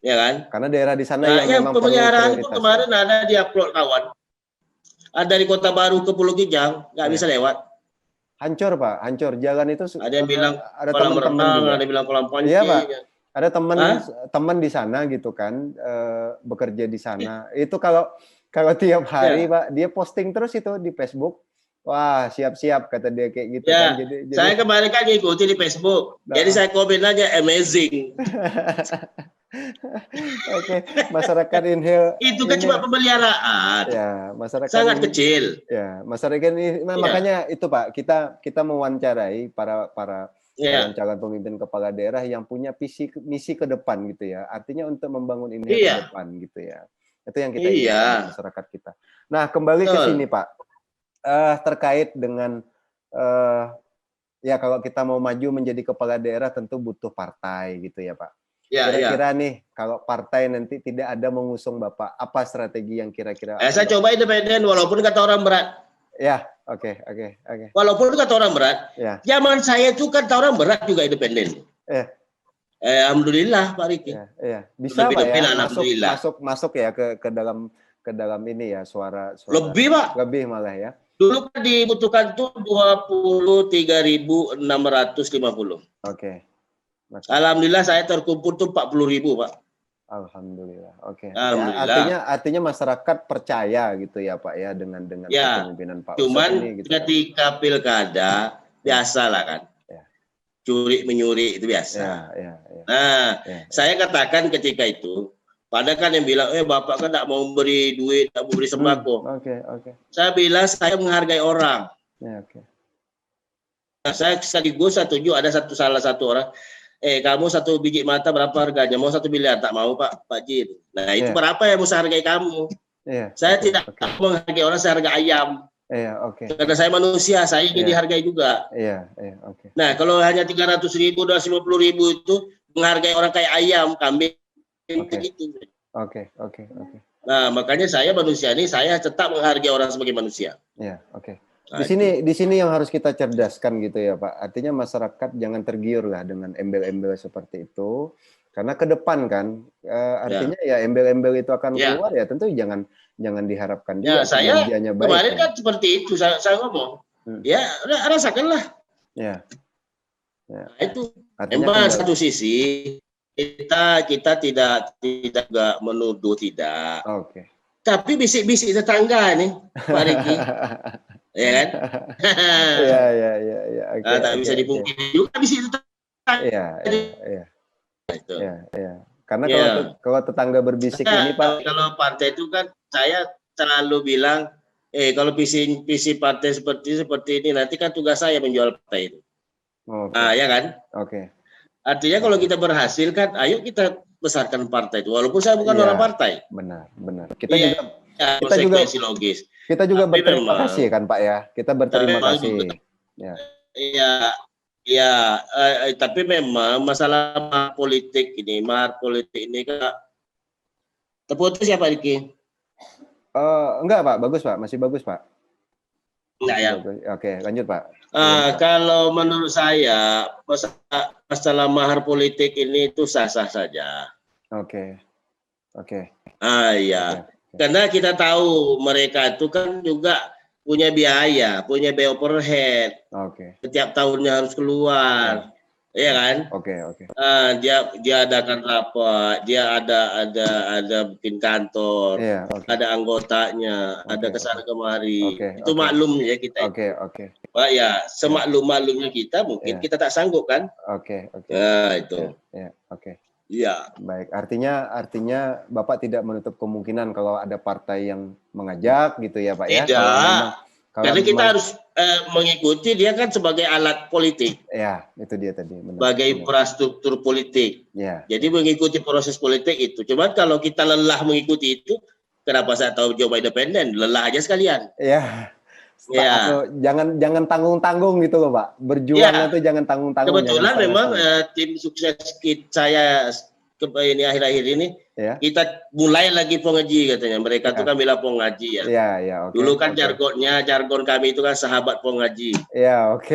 Ya kan? Karena daerah di sana yang memang pemeliharaan itu kemarin ada di upload kawan. Ada di Kota Baru ke Pulau Kijang, nggak bisa lewat. Hancur Pak, hancur. Jalan itu ada yang bilang ada teman-teman juga. Ada yang bilang kolam pancing. Iya Pak. Ada teman di sana gitu kan, bekerja di sana. Itu kalau tiap hari Pak, dia posting terus itu di Facebook. Wah, siap-siap kata dia kayak gitu kan. Jadi saya kemarin kan ngikuti di Facebook. Jadi saya komen aja amazing. Oke, masyarakat Inhil itu kan cuma pemeliharaan. Ya, masyarakat sangat kecil. Ya, masyarakat ini makanya itu Pak, kita mewawancarai para calon pemimpin kepala daerah yang punya misi ke depan gitu ya. Artinya untuk membangun Inhil ke depan gitu ya. Itu yang kita inginkan masyarakat kita. Nah, kembali ke sini Pak. Terkait dengan ya kalau kita mau maju menjadi kepala daerah tentu butuh partai gitu ya Pak. Kira-kira nih kalau partai nanti tidak ada mengusung Bapak, apa strategi yang kira-kira? Saya coba independen walaupun kata orang berat. Ya, oke. Walaupun kata orang berat. Zaman saya itu kata orang berat juga independen. Alhamdulillah Pak Riki. Iya. Bisa Pak ya masuk ya ke dalam ini ya suara. Lebih Pak. Lebih malah ya. Dulu kan dibutuhkan tuh 23.650. Oke. Alhamdulillah saya terkumpul tuh 40.000 Pak. Alhamdulillah. Oke. Alhamdulillah. Artinya masyarakat percaya gitu ya Pak ya dengan kepemimpinan Pak. Cuman ini, gitu, ketika pilkada biasalah kan. Curi menyuri itu biasa. Saya katakan ketika itu, padahal kan yang bilang, Bapak kan tidak mau beri duit, tidak mau beri sembako. Oke. Saya bilang saya menghargai orang. Saya sekaligus setuju ada salah satu orang. Kamu satu biji mata berapa harganya? Mau 1 miliar? Tak mau Pak Jin. Nah itu berapa yang mau saya hargai kamu? Saya tidak menghargai orang, saya hargai ayam. Karena saya manusia, saya ingin dihargai juga. Nah kalau hanya 300.000, 250.000 itu menghargai orang kayak ayam, kambing. Begitu. Oke. Nah, makanya saya manusia ini, saya tetap menghargai orang sebagai manusia. Ya, oke. Nah, Di sini yang harus kita cerdaskan gitu ya, Pak. Artinya masyarakat jangan tergiur lah dengan embel-embel seperti itu. Karena ke depan kan, artinya ya embel-embel itu akan keluar ya, tentu jangan diharapkan ya, juga saya kinerjanya baik. kemarin kan seperti itu, saya ngomong. Ya, rasakanlah. Ya. Nah, itu Artinya memang satu sisi kita tidak juga menuduh, tidak. Oke. Tapi bisik-bisik tetangga nih, Pak Riki. Ya kan? Iya. Nah, tak bisa dipungkiri juga bisik tetangga. Iya. Itu. Iya. Karena kalau tetangga berbisik ini, Pak. Kalau partai itu kan saya selalu bilang, kalau visi partai seperti ini, nanti kan tugas saya menjual partai itu. Nah, ya kan? Oke. Artinya kalau kita berhasil kan, ayo kita besarkan partai itu. Walaupun saya bukan orang partai. Benar. Kita juga logis. Kita juga berterima kasih kan, Pak ya. Kita berterima kasih. Iya, tapi memang masalah mahar politik ini kan terputus ya Pak Riki? Enggak Pak, bagus Pak, masih bagus Pak. Enggak ya? Oke, lanjut Pak. Kalau menurut saya masalah mahar politik ini itu sah-sah saja. Oke. Iya. Karena kita tahu mereka itu kan juga punya biaya overhead. Oke. Setiap tahunnya harus keluar. Iya kan? Oke. Dia adakan rapat, dia ada bikin kantor, ada anggotanya, ada kesana kemari. Itu maklum ya kita. Oke. Pak ya, semaklum-maklumnya kita mungkin kita tak sanggup kan? Oke. Nah, itu. Oke. Iya. Baik, artinya Bapak tidak menutup kemungkinan kalau ada partai yang mengajak gitu ya Pak ya? Tidak. Karena kita harus mengikuti dia kan sebagai alat politik. Ya, itu dia tadi. Sebagai infrastruktur politik. Ya. Jadi mengikuti proses politik itu. Cuman kalau kita lelah mengikuti itu, kenapa saya tahu coba independen? Lelah aja sekalian. Ya. Jangan tanggung-tanggung gitu loh Pak. Berjuang itu jangan tanggung-tanggung. Kebetulan memang tim sukses saya ini akhir-akhir ini kita mulai lagi Pongaji katanya. Mereka tuh kan bilang Pongaji ya. Oke. Dulu kan jargon kami itu kan sahabat Pongaji. Ya, oke.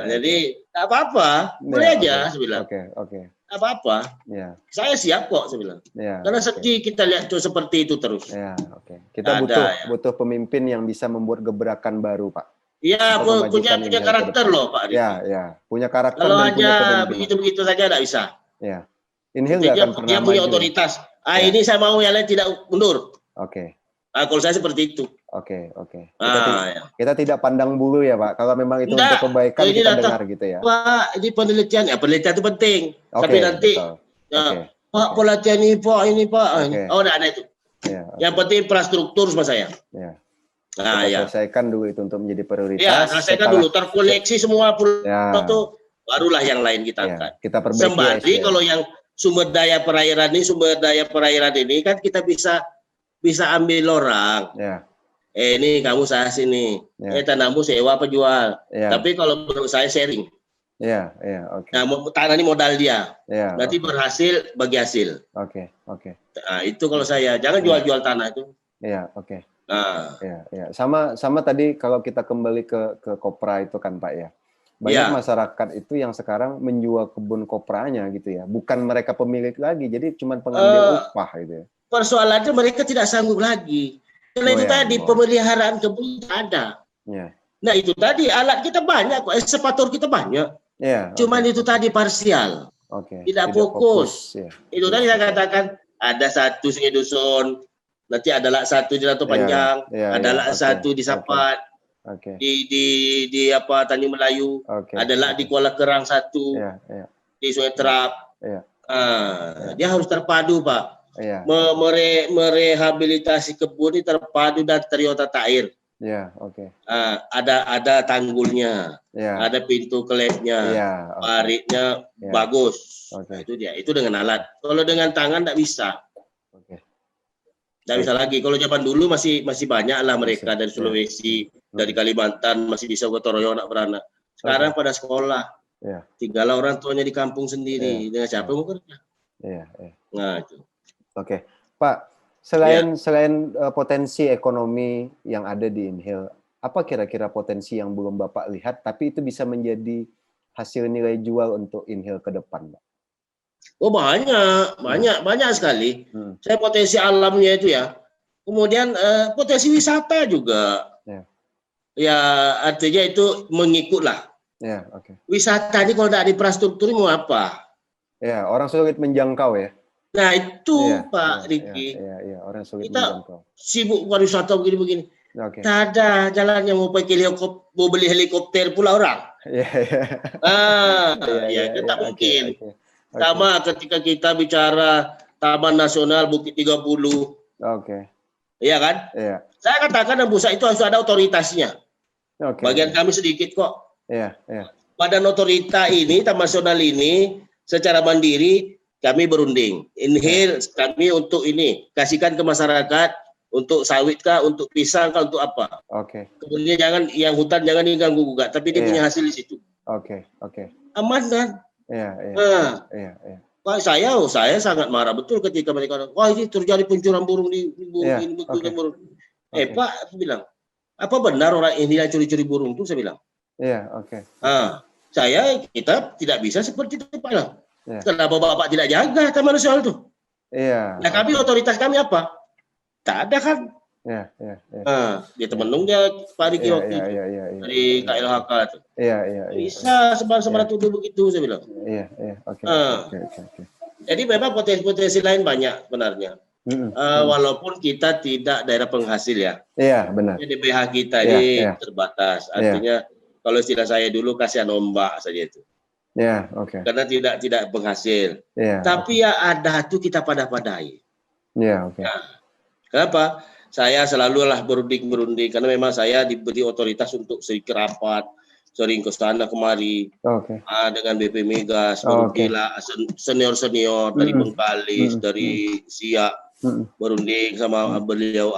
Jadi tak apa-apa, boleh aja saya bilang. Oke. Tak apa-apa. Ya. Saya siap kok saya bilang. Karena sedih kita lihat tuh seperti itu terus. Oke. Kita butuh pemimpin yang bisa membuat gebrakan baru, Pak. Iya, punya karakter loh, Pak. Ya. Punya karakter. Kalau hanya begitu-begitu saja tidak bisa. Ya. Ini enggak akan pernah dia punya otoritas. Ini saya mau, yang lain tidak mundur. Oke. Kalau saya seperti itu. Oke. Kita tidak pandang bulu ya Pak. Kalau memang itu untuk kebaikan kita dengar gitu ya. Pak, ini penelitian itu penting. Tapi nanti Pak pelatihan ini Pak. Oh, tidak ada itu. Yang penting infrastruktur sama saya. Selesaikan dulu itu untuk menjadi prioritas. Ya, selesaikan dulu. Terkoneksi semua itu, barulah yang lain kita angkat. Kita perbaiki. Sembari kalau yang sumber daya perairan ini kan kita bisa ambil orang. Ini kamu saya sini. Tanahmu sewa apa jual. Tapi kalau menurut saya sharing. Oke. Nah, tanah ini modal dia. Nanti berhasil bagi hasil. Oke. Nah, itu kalau saya jangan jual-jual tanah itu. Oke. Nah. Sama tadi kalau kita kembali ke kopra itu kan Pak ya. Banyak masyarakat itu yang sekarang menjual kebun kopranya gitu ya. Bukan mereka pemilik lagi, jadi cuma pengambil upah gitu ya. Persoalannya mereka tidak sanggup lagi. Karena itu tadi pemeliharaan kebun ada. Nah itu tadi alat kita banyak kok, ekskavator kita banyak. Cuman itu tadi parsial. Tidak fokus. Itu tadi saya katakan ada satu sungai dusun, nanti adalah satu di Ratu Panjang, adalah satu di Sapat. Di Tanjung Melayu, adalah di Kuala Kerang satu, di Sungai Terap. Dia harus terpadu Pak. Merehabilitasi kebun ini terpadu dan teriotata air. Ada tanggulnya, ada pintu klepnya, paritnya bagus. Itu dia. Itu dengan alat. Kalau dengan tangan tidak bisa. Tidak bisa lagi. Kalau zaman dulu masih banyak lah mereka dari Sulawesi, dari Kalimantan masih bisa gotong royong anak beranak. Sekarang pada sekolah, tinggal orang tuanya di kampung sendiri. Dengan siapa mau kerja? Iya, iya. Nah, itu. Oke, Pak. Selain potensi ekonomi yang ada di InHeal, apa kira-kira potensi yang belum Bapak lihat, tapi itu bisa menjadi hasil nilai jual untuk InHeal ke depan, Pak? Oh banyak sekali. Saya potensi alamnya itu ya. Kemudian potensi wisata juga. Ya artinya itu mengikut lah. Ya, oke. Wisata ini kalau tidak ada infrastruktur mau apa? Ya, orang sulit menjangkau ya. Nah itu Pak Riki. Iya, orang sulit Kita menjangkau. sibuk wisata begini-begini. Oke. Tak ada jalannya mau beli helikopter pula orang. Kita mungkin. Sama ketika kita bicara Taman Nasional Bukit 30. Oke. Iya kan? Iya. Saya katakan yang pusat itu harus ada otoritasnya. Oke. Bagian kami sedikit kok. Iya. Badan otorita ini, Taman Nasional ini secara mandiri kami berunding. InHeal kami untuk ini kasihkan ke masyarakat untuk sawit kah, untuk pisang kah, untuk apa? Oke. Kemudian jangan yang hutan jangan diganggu gugat, tapi dia punya hasil di situ. Oke. Aman kan? Iya. Pak saya sangat marah betul ketika mereka wah ini terjadi pencurian burung di burung. Pak aku bilang, apa benar orang ini yang curi-curi burung itu? Saya bilang. Iya, oke. Kita tidak bisa seperti itu Pak. Kenapa Bapak tidak jaga Taman Nasional itu? Iya. Nah kami otoritas kami apa? Tak ada kan? Iya. Dia temenung dia Pak Riki waktu itu dari KLHK itu. Iya. Bisa sebar-sebar tuduh begitu saya bilang. Iya. Oke. Jadi memang potensi lain banyak sebenarnya. Walaupun kita tidak daerah penghasil ya. Iya, benar. DBH kita ini terbatas. Artinya kalau istilah saya dulu kasihan ombak saja itu. Iya, oke. Karena tidak penghasil. Iya. Tapi ya ada tuh kita padai. Iya, oke. Nah, kenapa? Saya selalulah berunding karena memang saya diberi otoritas untuk sering rapat, sering ke sana kemari. Oke. Dengan BP Migas, senior dari Bengkalis, dari Siak, berunding sama beliau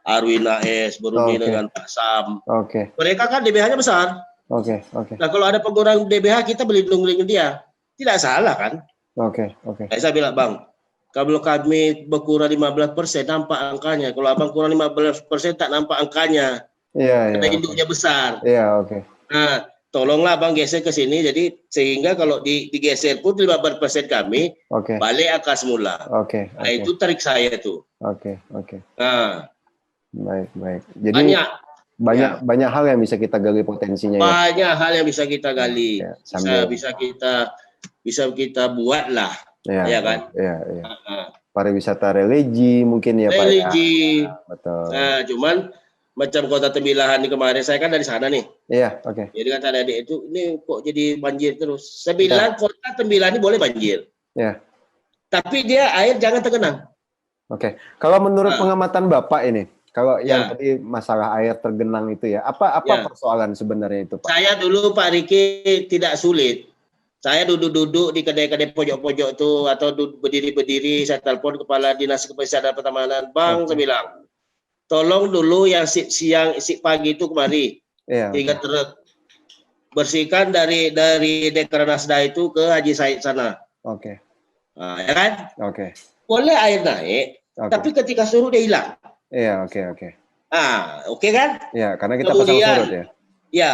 Arwin AS, berunding dengan Pak Sam. Oke. Mereka kan DBH-nya besar. Oke. Nah kalau ada pengurangan DBH kita melindungi dia, tidak salah kan? Oke. Saya bilang Bang, kalau kami berkurang 15% nampak angkanya. Kalau abang kurang 15% tak nampak angkanya. Iya. Karena induknya besar. Iya, oke. Nah, tolonglah abang geser ke sini. Jadi sehingga kalau digeser pun 15% kami balik angka semula. Oke. Nah itu trik saya tuh. Oke. Nah, baik. Jadi banyak hal yang bisa kita gali potensinya. Banyak hal yang bisa kita gali. Bisa kita buat lah. Ya kan? Iya. Pariwisata religi mungkin ya Pak. Religi. Betul. Nah, cuman macam Kota Tembilahan ini kemarin saya kan dari sana nih. Iya, oke. Jadi kata adik itu ini kok jadi banjir terus. Saya bilang Kota Tembilahan ini boleh banjir. Iya. Tapi dia air jangan tergenang. Oke. Kalau menurut pengamatan Bapak ini, kalau yang tadi masalah air tergenang itu ya, apa persoalan sebenarnya itu Pak? Saya dulu Pak Riki tidak sulit. Saya duduk-duduk di kedai-kedai pojok-pojok itu atau berdiri-berdiri, saya telepon kepala dinas kebersihan dan pertamanan, Bang, saya bilang, tolong dulu yang siang, pagi itu kemari, 3 truk, bersihkan dari Dekranasda itu ke Haji Said sana. Oke. Nah, ya kan? Oke. Boleh air naik, tapi ketika surut dia hilang. Iya, oke. Oke kan? Iya, karena kita pasang surut ya. Ya.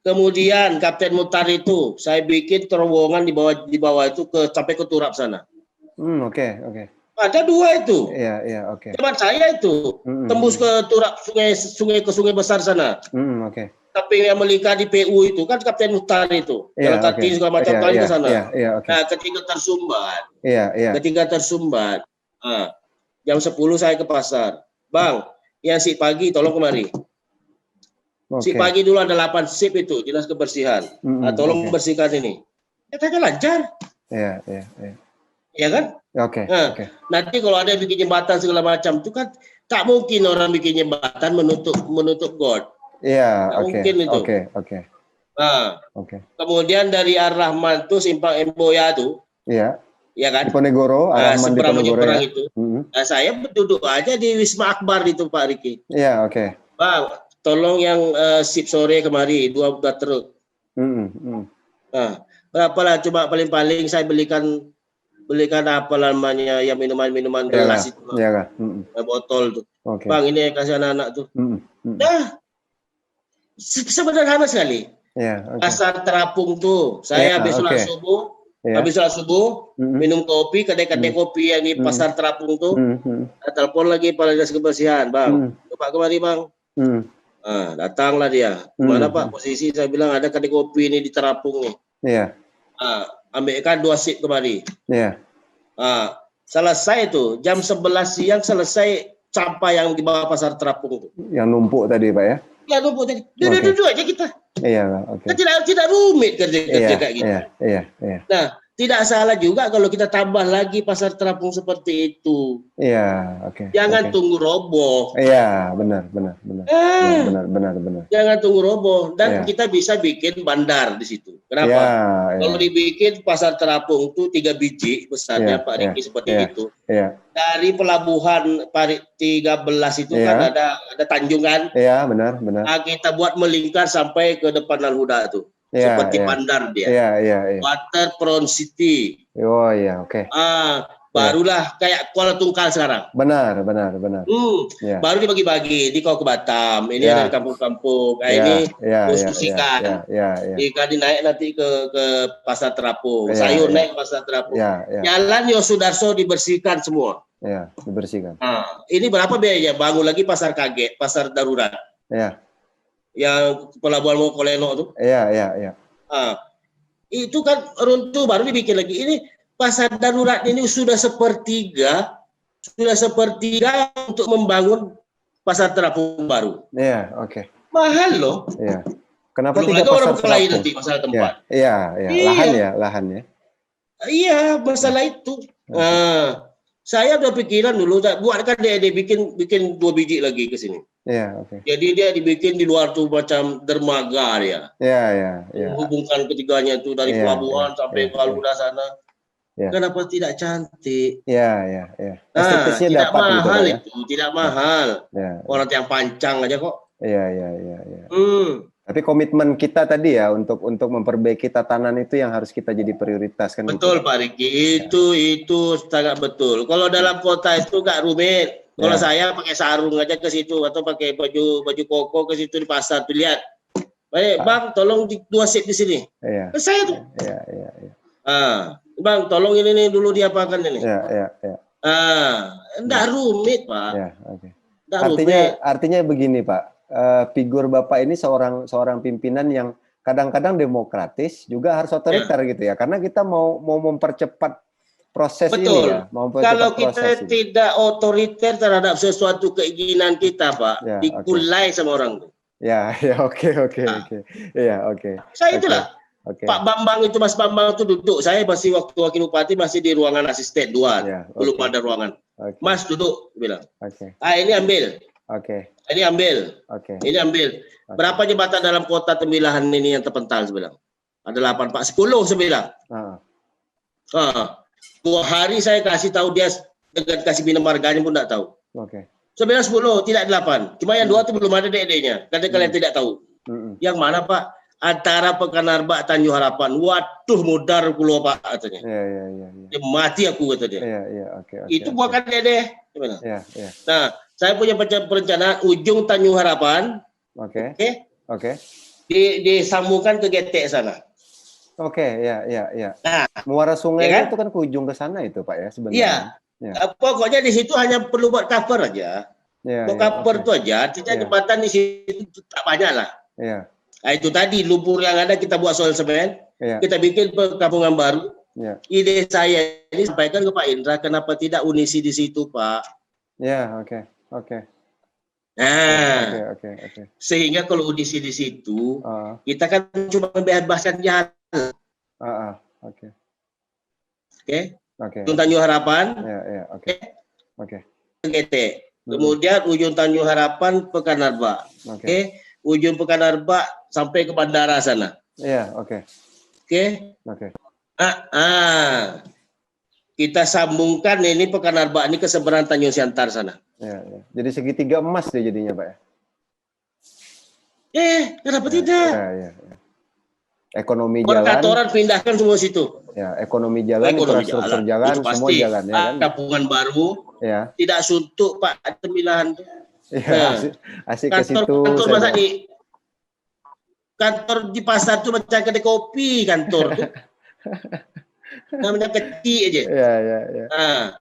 Kemudian Kapten Mutar itu saya bikin terowongan di bawah itu sampai ke turap sana. Oke. Ada 2 itu. Iya, oke. Cuman saya itu tembus ke turap sungai besar sana. Oke. Tapi yang melihat di PU itu kan Kapten Mutar itu. Jalan kaki segala macam kali ke sana. Iya, oke. Nah, ketika tersumbat. Iya. Ketika tersumbat. Jam 10 saya ke pasar. Bang, yang si pagi tolong kemari. Si pagi dulu ada 8 sip itu dinas kebersihan. Tolong bersihkan ini. Katanya lancar. Iya. Iya kan? Oke. Nanti kalau ada yang bikin jembatan segala macam itu kan tak mungkin orang bikin jembatan menutup got. Iya. Mungkin itu. Oke. Nah. Kemudian dari Ar-Rahman tuh simpang Emboya tuh. Iya. Iya kan? Diponegoro, Ar-Rahman Diponegoro ya. Itu. Nah, saya duduk aja di Wisma Akbar itu Pak Riki. Iya. Oke. Bang. Tolong yang sip sore kemari 2 truk. Nah, berapalah coba paling-paling saya belikan belikan apa namanya ya minuman-minuman Iyalah, gelas itu, iyalah. botol tuh. Oke. Bang, ini kasih anak-anak tuh. Nah, sederhana sekali. Iya, oke. Pasar terapung tuh, saya Iya, habis sholat oke. subuh, Iya. habis sholat subuh, minum kopi, kedai-kedai kopi yang di pasar terapung tuh, telepon lagi pada dinas kebersihan, bang, Pak kemari bang. Nah, datanglah dia. Gimana Pak posisi? Saya bilang ada kedai kopi ini di terapung nih. Iya. Ambilkan 2 sip kemari. Iya. Selesai tuh jam 11 siang selesai sampah yang di bawah pasar terapung itu. Yang numpuk tadi Pak ya? Ya numpuk tadi. Duduk-duduk aja kita. Iya, oke. Tidak rumit kerja kayak gitu. Iya. Nah, tidak salah juga kalau kita tambah lagi pasar terapung seperti itu. Iya, oke. Jangan tunggu roboh. Iya, benar. Benar. Jangan tunggu roboh dan kita bisa bikin bandar di situ. Kenapa? Kalau dibikin pasar terapung itu 3 biji besarnya Pak Riki seperti itu. Dari pelabuhan Parit 13 itu kan ada tanjungan. Iya, benar. Kita buat melingkar sampai ke depan Al-Huda itu. Seperti bandar dia. Iya. Waterfront City. Oh iya, oke. Barulah kayak Kuala Tungkal sekarang. Benar. Baru dibagi-bagi di kau ke Batam. Ini ada di kampung-kampung. Ini khusus ikan. Ikan dinaik nanti ke pasar terapung. Sayur naik ke pasar terapung. Jalan Yosudarso dibersihkan semua. Iya, dibersihkan. Ini berapa biayanya? Bangun lagi pasar kaget, pasar darurat. Iya. Yang pelabuhan Mokoleno tuh. Iya. Itu kan runtuh baru dibikin lagi. Ini pasar darurat ini sudah sepertiga untuk membangun pasar terapung baru. Iya, oke. Mahal loh. Iya. Kenapa belum tidak pasar terapung? Lain nanti masalah tempat. Iya. Lahan ya. Iya, masalah itu. Saya udah pikiran dulu, buatkan dia bikin 2 biji lagi ke sini. Iya, oke. Jadi dia dibikin di luar tuh macam dermaga dia. Iya. Menghubungkan ketiganya itu dari pelabuhan sampai ke Al-Huda sana. Kenapa tidak cantik? Iya. Estetisnya tidak dapat mahal gitu, itu, tidak mahal. Orang yang pancang aja kok. Iya. Tapi komitmen kita tadi ya untuk memperbaiki tatanan itu yang harus kita jadi prioritas kan. Betul gitu. Pak Riki, itu sangat betul. Kalau dalam kota itu gak rumit. Kalau saya pakai sarung aja ke situ atau pakai baju koko ke situ di pasar tuh lihat. Baik, Bang, tolong 2 sip di sini. Iya. Ke saya tuh. Iya. Bang, tolong ini dulu diapakan ini. Iya. Enggak rumit, Pak. Iya, oke. Artinya begini, Pak. Figur Bapak ini seorang pimpinan yang kadang-kadang demokratis juga harus otoriter gitu ya, karena kita mau mempercepat proses ini ya. Kalau kita tidak otoriter terhadap sesuatu keinginan kita, Pak, dikulai sama orang tuh. Oke. Iya, oke. Saya itulah. Pak Bambang itu, Mas Bambang itu duduk. Saya masih waktu wakil bupati masih di ruangan asisten 2, belum ada ruangan. Mas duduk, bilang. Ini ambil. Ini ambil. Ini ambil. Berapa jembatan dalam kota Tembilahan ini yang terpental, saya bilang? Ada 8, Pak. 10, saya bilang. 2 hari saya kasih tahu dia dengan kasih minum harganya pun tidak tahu. Saya bilang 10, tidak 8. Cuma yang 2 itu belum ada DD-nya. Karena kalian tidak tahu. Yang mana, Pak? Antara Pekanarbak Tanjung Harapan. Waduh, modar keluar, Pak, katanya. Dia mati aku, kata dia. Itu bukan DD. Nah, saya punya perencanaan ujung Tanjung Harapan. Oke. Disambungkan ke GT sana. Iya. Nah, muara sungai itu kan ke ujung ke sana itu, Pak ya sebenarnya. Pokoknya di situ hanya perlu buat cover aja. Buat cover itu aja. Tidak jembatan di situ tak banyak lah. Nah, itu tadi lumpur yang ada kita buat soil semen. Kita bikin perkampungan baru. Ide saya ini sampaikan ke Pak Indra, kenapa tidak unisi di situ, Pak? Oke. Sehingga kalau audisi di situ, kita kan cuma membebaskan jalan. Oke. Ujung Tanjung Harapan. GT. Kemudian ujung Tanjung Harapan Pekanarbak. Ujung Pekanarbak sampai ke bandara sana. Kita sambungkan ini Pekanarbak ini ke seberang Tanjung Siantar sana. Jadi segitiga emas deh jadinya, Pak ya. Kenapa tidak? Ekonomi jalan. Perkantoran pindahkan semua situ. Ya, ekonomi jalan, infrastruktur jalan, itu semua pasti. jalan ya kan. Kampungan baru. Ya. Tidak suntuk Pak pemilihan. Ya, asik ke situ. Kantor masa di kantor di pasar tuh macam kedai kopi kantor tuh. Namanya kecil aja. Ya. Nah,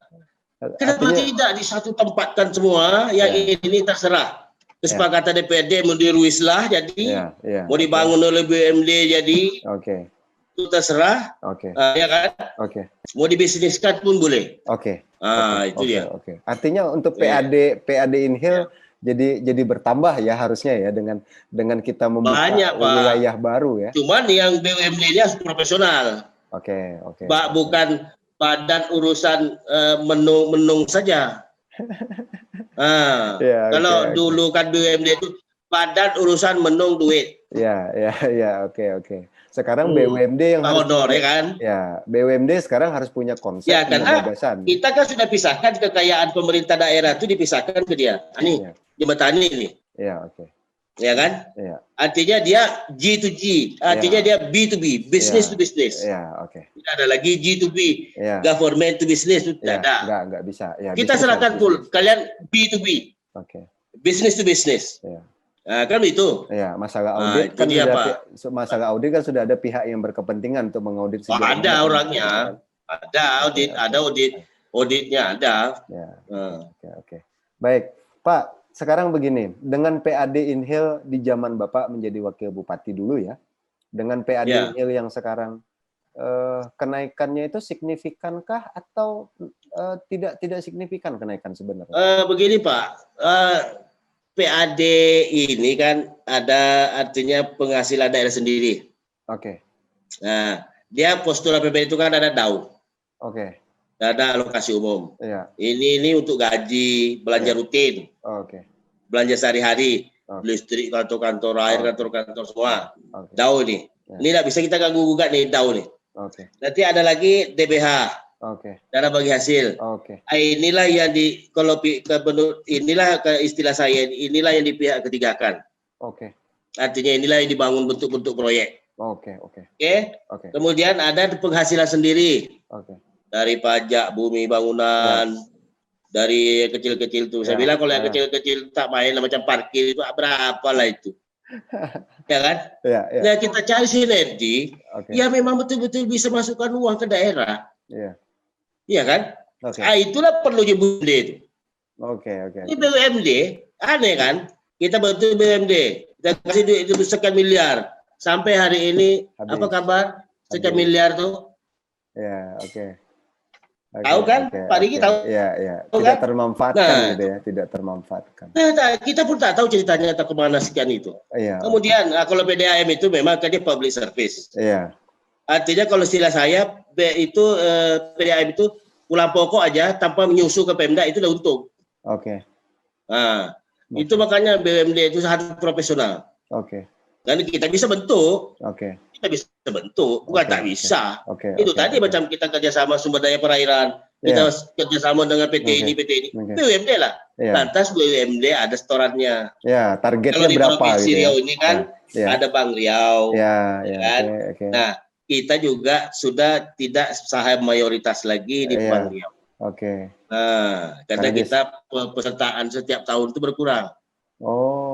kenapa tidak di satu tempatkan semua yang ini terserah. Kesepakatan DPRD mau diruislah jadi, mau dibangun oleh BUMD jadi. Itu terserah. Ya kan? Mau dibisniskan pun boleh. Itu dia. Artinya untuk PAD Inhil jadi bertambah ya harusnya ya dengan kita membuka banyak, wilayah baru ya. Cuman yang BUMD ini harus profesional. Bukan badan urusan menung saja. Kalau dulu kan BUMD itu badan urusan menung duit. Oke. Sekarang BUMD yang harus ya kan? Ya, BUMD sekarang harus punya konsep dan gagasan. Kita kan sudah pisahkan kekayaan pemerintah daerah itu dipisahkan ke dia. Ini Jembatani ini. Ya kan? Artinya dia G to G, artinya dia B to B, business to business. Tidak ada lagi G to B, government to business itu tidak ada. Enggak bisa. Kita serahkan full, kalian B to B. Business to business. Nah, kan itu. Masalah audit kan masalah audit kan sudah ada pihak yang berkepentingan untuk mengaudit. Ada orangnya. Ada auditnya ada. Baik, Pak. Sekarang begini, dengan PAD Inhil di zaman Bapak menjadi wakil bupati dulu ya, dengan PAD Inhil yang sekarang kenaikannya itu signifikankah atau tidak signifikan kenaikan sebenarnya? Begini Pak, PAD ini kan ada artinya penghasilan daerah sendiri. Nah, dia postur APBN itu kan ada DAU. Ada alokasi umum. Ini untuk gaji, belanja rutin. Belanja sehari-hari, listrik, kantor-kantor air, kantor-kantor semua. DAU ini. Ini tidak bisa kita ganggu gugat nih DAU nih. Nanti ada lagi DBH. Dana bagi hasil. Inilah yang inilah istilah saya, inilah yang di pihak ketigakan. Artinya inilah yang dibangun bentuk-bentuk proyek. Kemudian ada penghasilan sendiri. Dari pajak bumi bangunan, dari kecil-kecil itu. Saya bilang kalau yang kecil-kecil tak main macam parkir itu berapa lah itu. Ya kan? Nah, kita cari sinergi yang memang betul-betul bisa masukkan uang ke daerah. Iya kan? Itulah perlu BUMD itu. Ini BUMD, aneh kan? Kita bantu BUMD, kita kasih duit itu sekian miliar. Sampai hari ini apa kabar? Sekian miliar tuh? Tahu kan? Pak Diki tahu? Tidak termanfaatkan gitu ya, tidak termanfaatkan. Nah, kita pun tak tahu ceritanya atau kemana sekian itu. Kemudian kalau PDAM itu memang kan dia public service. Artinya kalau istilah saya PDAM itu pulang pokok aja tanpa menyusu ke Pemda itu udah untung. Nah, itu makanya BUMD itu sangat profesional. Dan kita bisa bentuk. Kita bisa bentuk, bukan tak bisa. Itu tadi macam kita kerjasama sumber daya perairan, kita kerjasama dengan PT ini, BUMD lah. Lantas BUMD ada setorannya. Targetnya kalau di berapa? Provinsi Riau ini kan ada Bank Riau. Nah, kita juga sudah tidak saham mayoritas lagi di Bank Riau. Nah, karena kita pesertaan setiap tahun itu berkurang.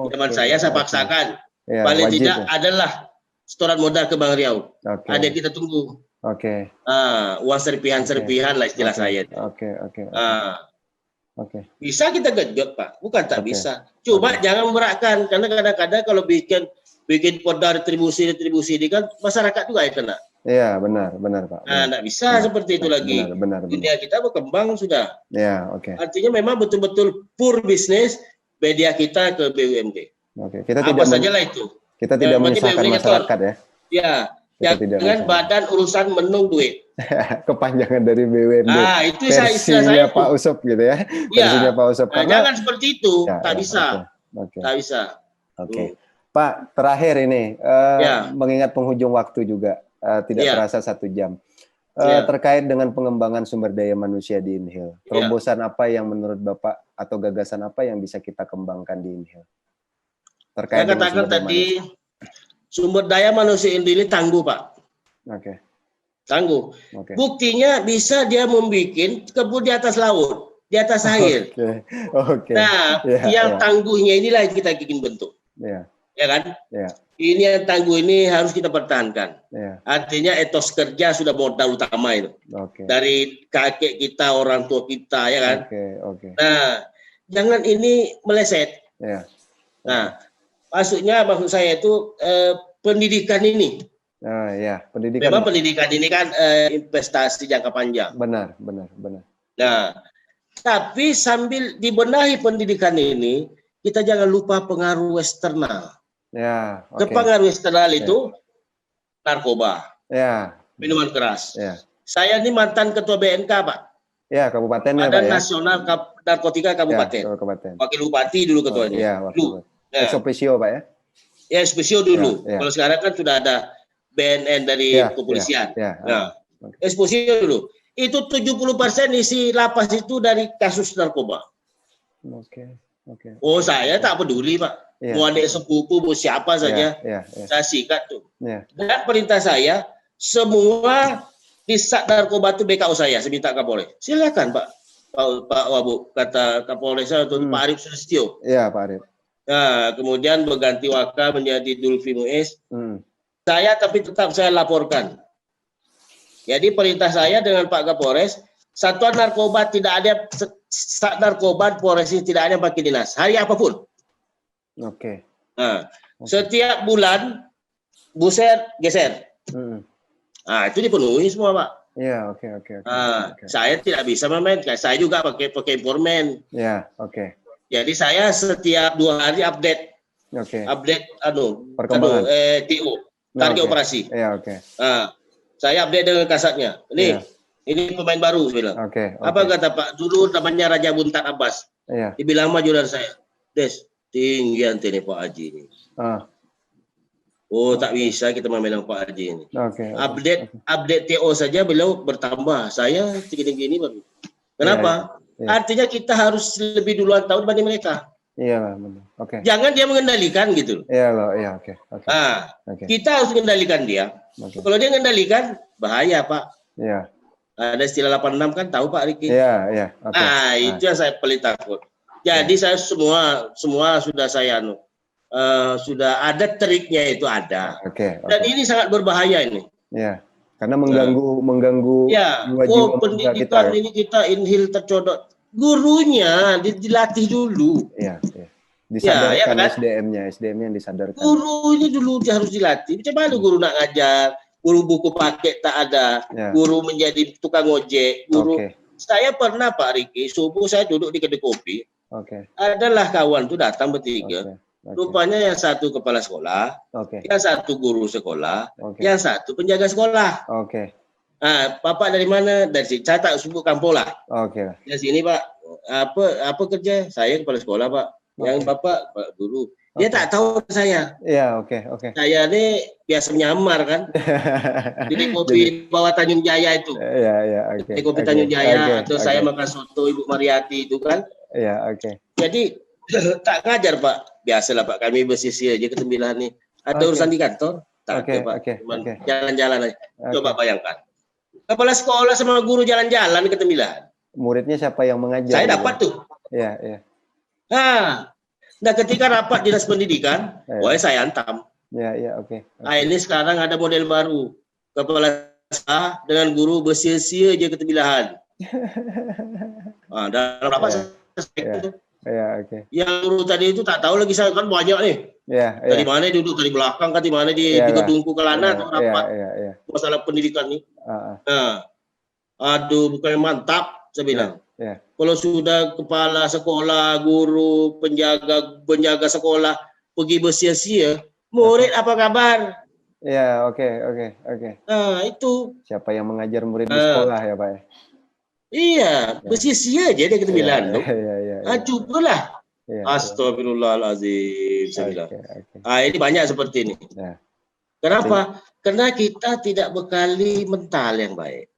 Zaman saya paksakan. Paling tidak adalah setoran modal ke Bank Riau. Ada kita tunggu. Uang serpihan-serpihan lah istilah saya. Bisa kita genjot Pak, bukan tak bisa. Cuma jangan memberatkan, karena kadang-kadang kalau bikin poda retribusi ini kan masyarakat juga yang kena. Benar Pak. Tidak bisa seperti itu lagi. Dunia kita berkembang sudah. Artinya memang betul-betul pure bisnis media kita ke BUMD. Apa sajalah itu. Kita tidak menyusahkan masyarakat ya. Jangan badan urusan menung duit. Kepanjangan dari BUMD. Itu versinya Pak Usop gitu ya. Versinya Pak Usop. Jangan seperti itu. Tak bisa. Tak bisa. Pak, terakhir ini mengingat penghujung waktu juga tidak terasa 1 jam. Terkait dengan pengembangan sumber daya manusia di Inhil. Terobosan apa yang menurut Bapak atau gagasan apa yang bisa kita kembangkan di Inhil? Saya katakan tadi sumber daya manusia ini tangguh, Pak. Oke. Tangguh. Oke. Buktinya bisa dia membuat kebun di atas laut, di atas air. Oke. Oke. Nah, Ya, yang ya. tangguhnya inilah yang kita ingin bentuk. Ya. Ya kan? Ya. Ini yang tangguh ini harus kita pertahankan. Ya. Artinya etos kerja sudah modal utama itu. Oke. Dari kakek kita, orang tua kita, ya kan? Oke. Oke. Nah, jangan ini meleset. Ya. Nah, maksud saya itu pendidikan ini. Nah, ya, pendidikan. Memang pendidikan ini kan investasi jangka panjang. Benar, benar, benar. Nah, tapi sambil dibenahi pendidikan ini, kita jangan lupa pengaruh eksternal. Ya, oke. Pengaruh eksternal itu narkoba, ya, minuman keras. Ya. Saya ini mantan ketua BNK, Pak. Ya, kabupatennya, Badan Pak, ya. Nasional Narkotika Kabupaten. Ya, kabupaten. Wakil bupati dulu ketuanya. Iya, dulu. Nah. Ex officio, Pak, ya. Ya, ex officio dulu. Ya. Kalau sekarang kan sudah ada BNN dari kepolisian. Nah, ex officio dulu. Itu 70% isi lapas itu dari kasus narkoba. Oke. Oh, saya tak peduli, Pak. Mau adik sepupu, mau siapa saja. Saya sikat tuh. Dan perintah saya, semua kisah narkoba itu BKO saya minta Kapolres. Silakan, Pak Wabu, kata Kapolres saya itu Pak Arif Sulistyo. Iya, Pak Arif. Nah, kemudian berganti waka menjadi Dulfi Muiz. Saya tapi tetap saya laporkan. Jadi perintah saya dengan Pak Kapolres, satuan narkoba tidak ada, narkoba Polres ini tidak ada pakai dinas, hari apapun. Oke. Nah, setiap bulan buser geser. Nah, itu dipenuhi semua, Pak. Iya, oke. Saya tidak bisa memainkan, saya juga pakai informan. Iya, oke. Jadi saya setiap 2 hari update. Oke. Update perkembangan TO, target operasi. Iya, oke. Nah, saya update dengan kasatnya. Ini pemain baru, bilang. Oke. Apa kata Pak? Dulu namanya Raja Buntat Abbas. Iya. Dibilang maju dari saya. Des, tinggian ini Pak Haji ini. Oh, tak bisa kita memegang Pak Haji ini. Oke. Update TO saja beliau bertambah. Saya gini-gini baru. Kenapa? Artinya kita harus lebih duluan tahun dibanding mereka. Iya, benar. Oke. Jangan dia mengendalikan gitu. Iya, loh. Iya, oke. Kita harus mengendalikan dia. Kalau dia mengendalikan, bahaya, Pak. Iya. Ada istilah 86 kan, tahu Pak Riki? Iya. Itu yang saya paling takut. Jadi saya semua sudah saya sudah ada triknya itu ada. Dan ini sangat berbahaya ini. Iya. Karena mengganggu jiwa-jiwa pendidikan kita, ini kita inhil tercodot. Gurunya dilatih dulu. Iya. Disadarkan SDM-nya yang disadarkan. Guru ini dulu harus dilatih. Macam mana guru nak ngajar? Guru buku paket tak ada, guru menjadi tukang ojek, guru. Saya pernah Pak Riki, subuh saya duduk di kedai kopi, adalah kawan tuh datang bertiga, rupanya yang satu kepala sekolah, yang satu guru sekolah, yang satu penjaga sekolah. Nah, Bapak dari mana? Dari sini. Saya tak sebut kampung lah. Dari sini Pak, apa kerja? Saya kepala sekolah Pak. Yang Bapak guru. Dia tak tahu saya. Iya, oke. Saya ini biasa menyamar kan. Di kopi bawah Tanjung Jaya itu. Iya, oke. Di kopi Tanjung Jaya atau saya makan soto Ibu Mariati itu kan. Iya, oke. Jadi tak ngajar Pak. Biasalah Pak, kami bersisi aja ketembilan nih. Ada urusan di kantor? Tak ada Pak. Jalan-jalan aja. Coba bayangkan. Kepala sekolah sama guru jalan-jalan ke Tembilan. Muridnya siapa yang mengajar? Saya dapat tuh. Iya. Nah, ketika rapat dinas pendidikan, saya hantam. Iya, oke. Nah, ini sekarang ada model baru. Kepala sekolah dengan guru bersia-sia aja ketembilahan. Dalam rapat itu. Iya, oke. Yang guru tadi itu tak tahu lagi, saya kan banyak nih. Iya. Dari mana duduk, dari belakang kan, di mana di gedungku kelana atau rapat. Iya. Masalah pendidikan nih. Aduh, bukan mantap, saya bilang. Kalau sudah kepala sekolah, guru, penjaga sekolah pergi bersia-sia, murid apa kabar? Iya, oke. Nah, itu. Siapa yang mengajar murid di sekolah ya, Pak? Iya, bersia-sia aja dia kita bilang. Iya. Cukulah. Astagfirullahaladzim. Ini banyak seperti ini. Kenapa? Karena kita tidak bekali mental yang baik.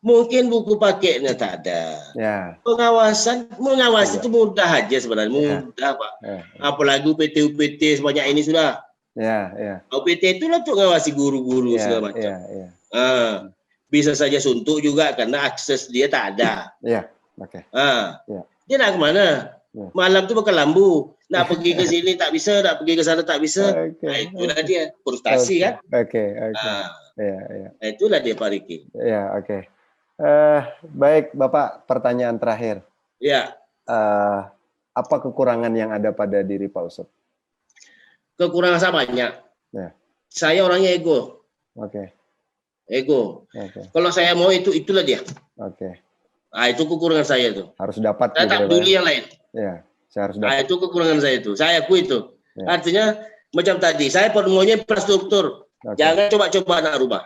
Mungkin buku paketnya tak ada. Ya. Mengawasi itu mudah aja sebenarnya, mudah Pak. Apalagi UPT sebanyak ini sudah. Ya. UPT itulah untuk ngawasi guru-guru segala macam. Bisa saja suntuk juga karena akses dia tak ada. Ya, oke. Dia nak kemana? Malam tu bakal lambu. Nak pergi ke sini tak bisa, nak pergi ke sana tak bisa. Itulah dia frustasi kan. Itulah dia Pak Riki. Ya, oke. Baik, Bapak, pertanyaan terakhir. Ya. Apa kekurangan yang ada pada diri Pak Usop? Kekurangan saya banyak. Ya. Saya orangnya ego. Ego. Kalau saya mau itulah dia. Itu kekurangan saya itu. Harus dapat. Saya tak peduli yang lain. Ya, saya harus dapat. Itu kekurangan saya itu. Saya akui itu. Ya. Artinya macam tadi, saya maunya infrastruktur. Jangan coba-coba nak rubah.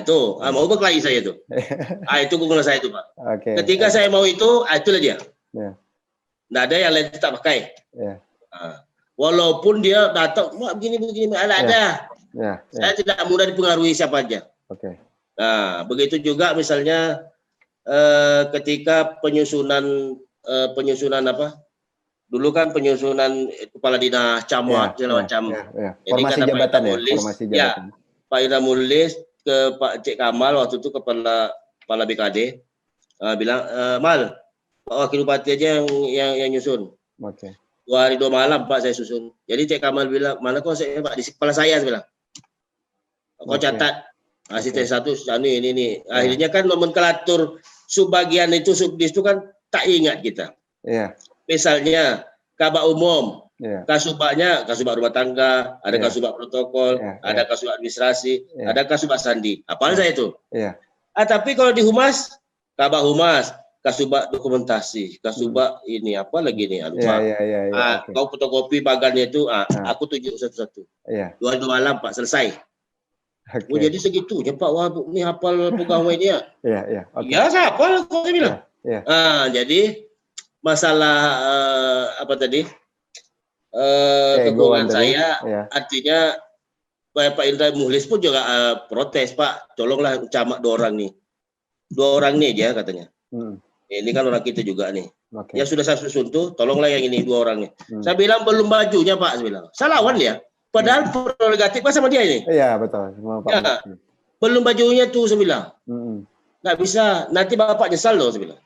Itu mau berkelahi saya itu. Itu kekurangan saya itu Pak. Ketika saya mau itu, itulah dia. Nggak ada yang lain tak pakai. Walaupun dia datang, wah begini, ada. Saya tidak mudah dipengaruhi siapa aja. Nah, begitu juga misalnya ketika penyusunan apa? Dulu kan penyusunan kepala dinas, camat, segala macam. Formasi jabatan ya. Pak Indra menulis ke Pak Cik Kamal waktu itu kepala BKD, bilang, Mal, Pak Wakil Bupati aja yang nyusun. 2 hari 2 malam Pak saya susun. Jadi Cik Kamal bilang, mana kok saya Pak di kepala saya bilang. Kau catat asisten 1 ini. Akhirnya kan nomenklatur subbagian itu subdis itu kan tak ingat kita. Misalnya Kabak Umum, Kasubaknya Kasubak rumah tangga, ada Kasubak protokol, ada Kasubak administrasi, ada Kasubak sandi. Apaan saya itu? Tapi kalau di Humas, Kabak Humas, Kasubak dokumentasi, Kasubak ini apa lagi nih? Kau fotokopi pagarnya itu, aku tunjuk satu-satu. 2 hari 2 malam Pak selesai. Jadi segitunya Pak Wabuk nih hafal pegawainya. Ya saya hafal kok saya bilang. Jadi masalah apa tadi? Kekurangan saya, artinya Pak Indra Muhlis pun juga protes Pak, tolonglah camat 2 orang nih. 2 orang nih aja katanya. Ini kan orang kita juga nih. Yang sudah saya susun tuh, tolonglah yang ini 2 orang nih. Saya bilang belum bajunya Pak, saya bilang. Saya lawan dia. Padahal prerogatif sama dia ini. Iya betul. Belum bajunya tuh saya bilang. Nggak bisa, nanti Bapak nyesal loh saya bilang.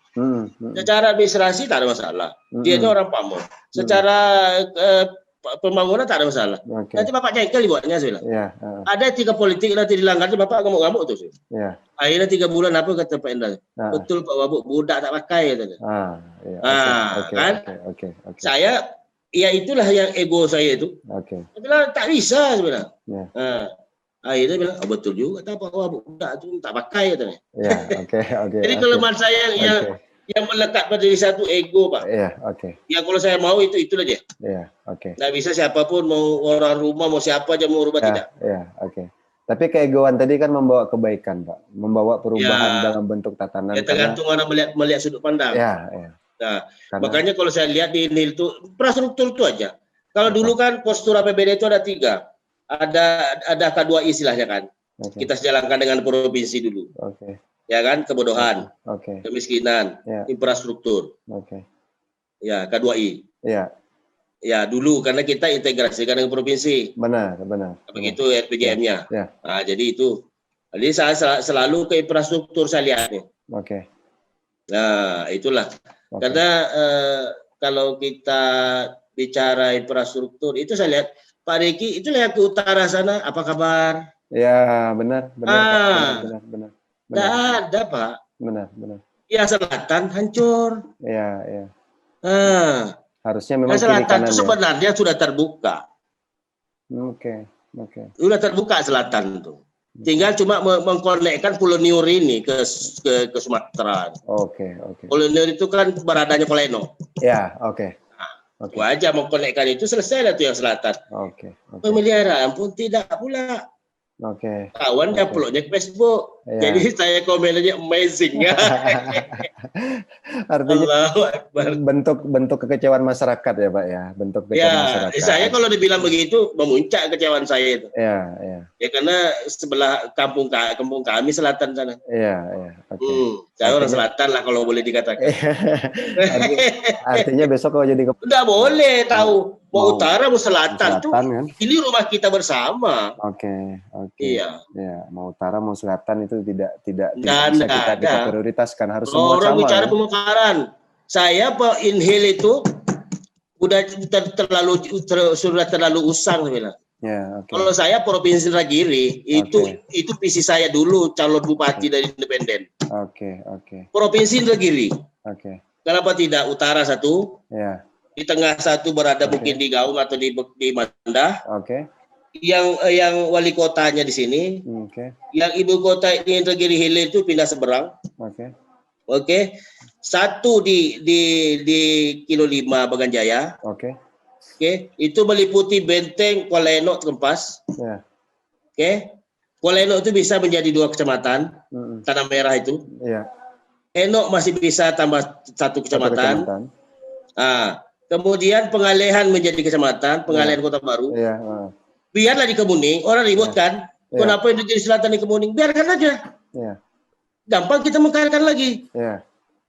Secara administrasi tak ada masalah. Dia itu orang pamor. Secara pembangunan tak ada masalah. Nanti Bapak jengkel dibuatnya saya bilang. Ada 3 politik nanti dilanggar, Bapak ngamuk-ngamuk tuh. Akhirnya 3 bulan apa kata Pak Indra? Betul Pak Wabuk, budak tak pakai katanya. Kan? Saya ya itulah yang ego saya itu. Saya bilang tak bisa sebenarnya. Akhirnya bilang betul juga tak Pak Wabuk, budak itu tak pakai katanya. Jadi kelemahan saya yang melekat pada diri satu ego Pak. Ya kalau saya mau itulah dia. Nggak bisa siapapun, mau orang rumah, mau siapa aja mau rubah tidak. Tapi keegoan tadi kan membawa kebaikan Pak, membawa perubahan dalam bentuk tatanan. Tergantung orang melihat sudut pandang. Makanya kalau saya lihat di NIL itu infrastruktur itu aja. Kalau dulu kan postur APBD itu ada 3. Ada K2I istilahnya kan. Kita sejalankan dengan provinsi dulu. Ya kan, kebodohan, kemiskinan, infrastruktur. Ya, K2I. Ya, dulu karena kita integrasikan dengan provinsi. Benar. Begitu RPJM-nya. Nah, jadi itu. Jadi saya selalu ke infrastruktur saya lihat nih. Nah, itulah. Karena kalau kita bicara infrastruktur, itu saya lihat Pak Riki itu lihat ke utara sana, apa kabar? Ya, benar. Tidak ada Pak. Benar. Ya selatan hancur. Harusnya memang selatan itu sebenarnya sudah terbuka. Sudah terbuka selatan itu. Tinggal cuma mengkonekkan Pulau Niur ini ke Sumatera. Pulau Niur itu kan beradanya Koleno. Wajah mengkonekkan itu selesai lah tuh yang selatan. Pemeliharaan pun tidak pula. Kawan dia uploadnya ke Facebook. Ya. Jadi saya komennya amazing. Artinya Allahu Akbar. bentuk kekecewaan masyarakat ya Pak ya, bentuk kekecewaan Ya, masyarakat. saya kalau dibilang begitu memuncak kecewaan saya itu. Ya, ya. Ya karena sebelah kampung kami selatan sana. Iya, iya. Oke. Saya orang selatan lah kalau boleh dikatakan. Artinya besok kalau jadi Udah boleh tahu mau utara mau selatan tuh. selatan kan? Ini rumah kita bersama. Oke, oke. Iya. Ya, mau utara mau selatan itu tidak Nggak bisa kita ada. prioritaskan, harus semua Orang sama. bicara Ya? pemekaran. Saya Pak Inhil itu udah sudah terlalu usang saya bilang. Ya, oke. Kalau saya Provinsi Indragiri itu visi saya dulu calon bupati dari independen. Oke, oke. Provinsi Indragiri. Oke. Kenapa tidak utara satu? Ya. Di tengah satu berada mungkin di Gaung atau di Mandah. Oke. Yang wali kotanya di sini. Oke. Yang ibu kota di Indragiri Hilir itu pindah seberang. Oke. Oke. Satu di Kilo 5 Baganjaya. Oke. Oke, itu meliputi Benteng, Kuala Enok, Trempas. Ya. Oke. Kuala Enok itu bisa menjadi 2 kecamatan. Tanah Merah itu. Iya. Enok masih bisa tambah 1 kecamatan. Nah, kemudian pengalihan menjadi kecamatan, pengalihan Kota Baru. Iya. Biarlah di Kemuning, orang ribut kan. Kenapa yang jadi selatan di Kemuning? Biarkan aja. Iya. Gampang kita mengkaitkan lagi. Iya.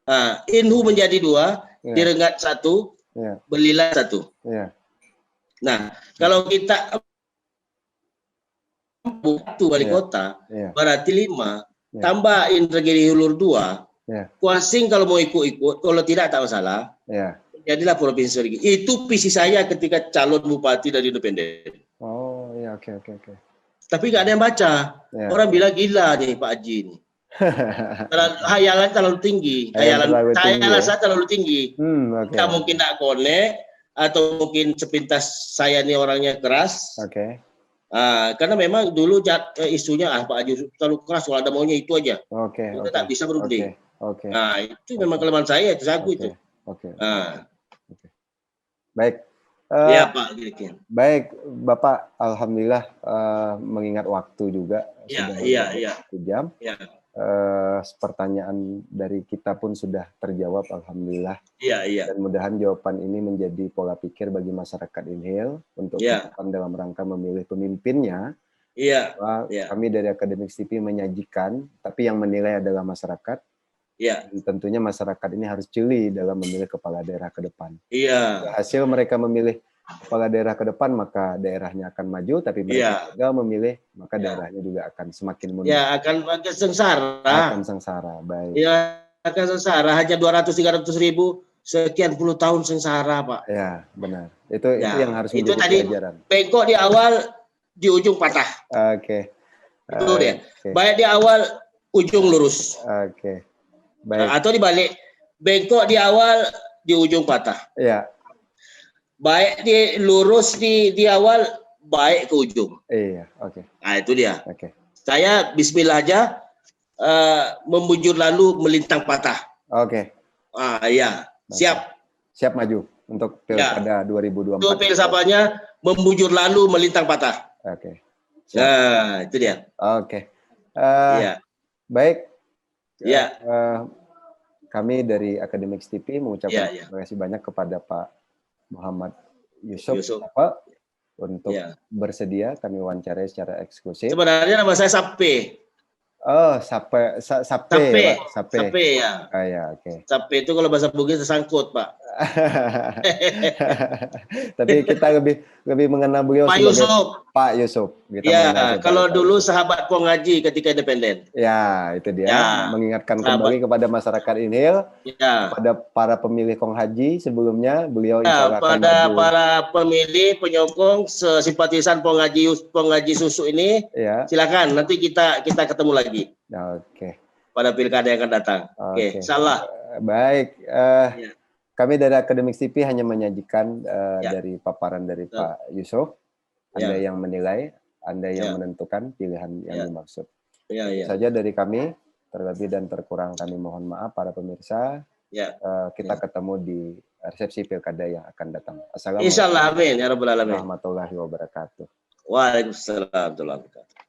Nah, Inhu menjadi 2, Direngat 1, Belila 1. Iya. Nah, kalau kita wali kota, berarti 5, tambah Indragiri Hilir 2, Kuasing kalau mau ikut-ikut, kalau tidak tak masalah. Jadilah provinsi lagi. Itu visi saya ketika calon bupati dari independen. Oh, iya, oke. Tapi nggak ada yang baca. Orang bilang gila nih Pak Haji ini. Hayalan terlalu tinggi. Hayalan saya terlalu tinggi. Kita mungkin tidak connect atau mungkin sepintas saya nih orangnya keras. Oke. Karena memang dulu isunya Pak Haji terlalu keras, kalau ada maunya itu aja. Oke. Kita tak bisa berunding. Oke. Nah, itu memang kelemahan saya, itu saku itu. Oke. Baik. Iya Pak. Baik, Bapak. Alhamdulillah mengingat waktu juga. Iya. 1 jam. Iya. Pertanyaan dari kita pun sudah terjawab, alhamdulillah. Iya. Dan mudahan jawaban ini menjadi pola pikir bagi masyarakat Inhil untuk dalam rangka memilih pemimpinnya. Iya. Kami dari Akademik TV menyajikan, tapi yang menilai adalah masyarakat. Iya. Dan tentunya masyarakat ini harus jeli dalam memilih kepala daerah ke depan. Iya. Hasil mereka memilih kepala daerah ke depan, maka daerahnya akan maju, tapi mereka gagal memilih, maka daerahnya juga akan semakin mundur. Ya, akan sengsara. Akan sengsara, baik. Ya, akan sengsara. Hanya 200-300 ribu, sekian puluh tahun sengsara, Pak. Ya, benar. Itu yang harus menjadi pelajaran. Bengkok di awal, di ujung patah. Oke. Itu dia. Baik di awal, ujung lurus. Oke. Baik. Atau dibalik, bengkok di awal, di ujung patah. Iya. Baik di lurus di awal, baik ke ujung. Iya, oke. Nah, itu dia. Oke. Saya bismillah aja, membujur lalu melintang patah. Oke. Iya. Siap. Siap maju untuk pilkada 2024. Itu filsafatnya membujur lalu melintang patah. Oke. Nah, itu dia. Oke. Iya. Baik. Iya. Kami dari Akademik TV mengucapkan terima kasih banyak kepada Pak Muhammad Yusuf. Untuk bersedia kami wawancarai secara eksklusif. Sebenarnya nama saya Sape. Oh, Sape ya. Oke. Sape itu kalau bahasa Bugis tersangkut, Pak. Tapi kita lebih mengenal beliau sebagai Pak Yusuf. Ya, kalau dulu sahabat Pong Haji ketika independen. Ya, itu dia. Mengingatkan kembali kepada masyarakat Inhil, kepada para pemilih Kong Haji sebelumnya, beliau insya Allah akan pada para pemilih penyokong simpatisan Pong Haji Susu ini, silakan nanti kita ketemu lagi. Oke. Pada pilkada yang akan datang. Oke, salah. Baik. Kami dari Akademik TV hanya menyajikan dari paparan dari Pak Yusuf. Anda yang menilai, Anda yang menentukan pilihan yang dimaksud. Saja dari kami, terlebih dan terkurang kami mohon maaf para pemirsa. Kita ketemu di resepsi pilkada yang akan datang. Assalamualaikum Insyaallah, amin ya rabbal alamin. warahmatullahi wabarakatuh. Waalaikumsalam warahmatullahi wabarakatuh.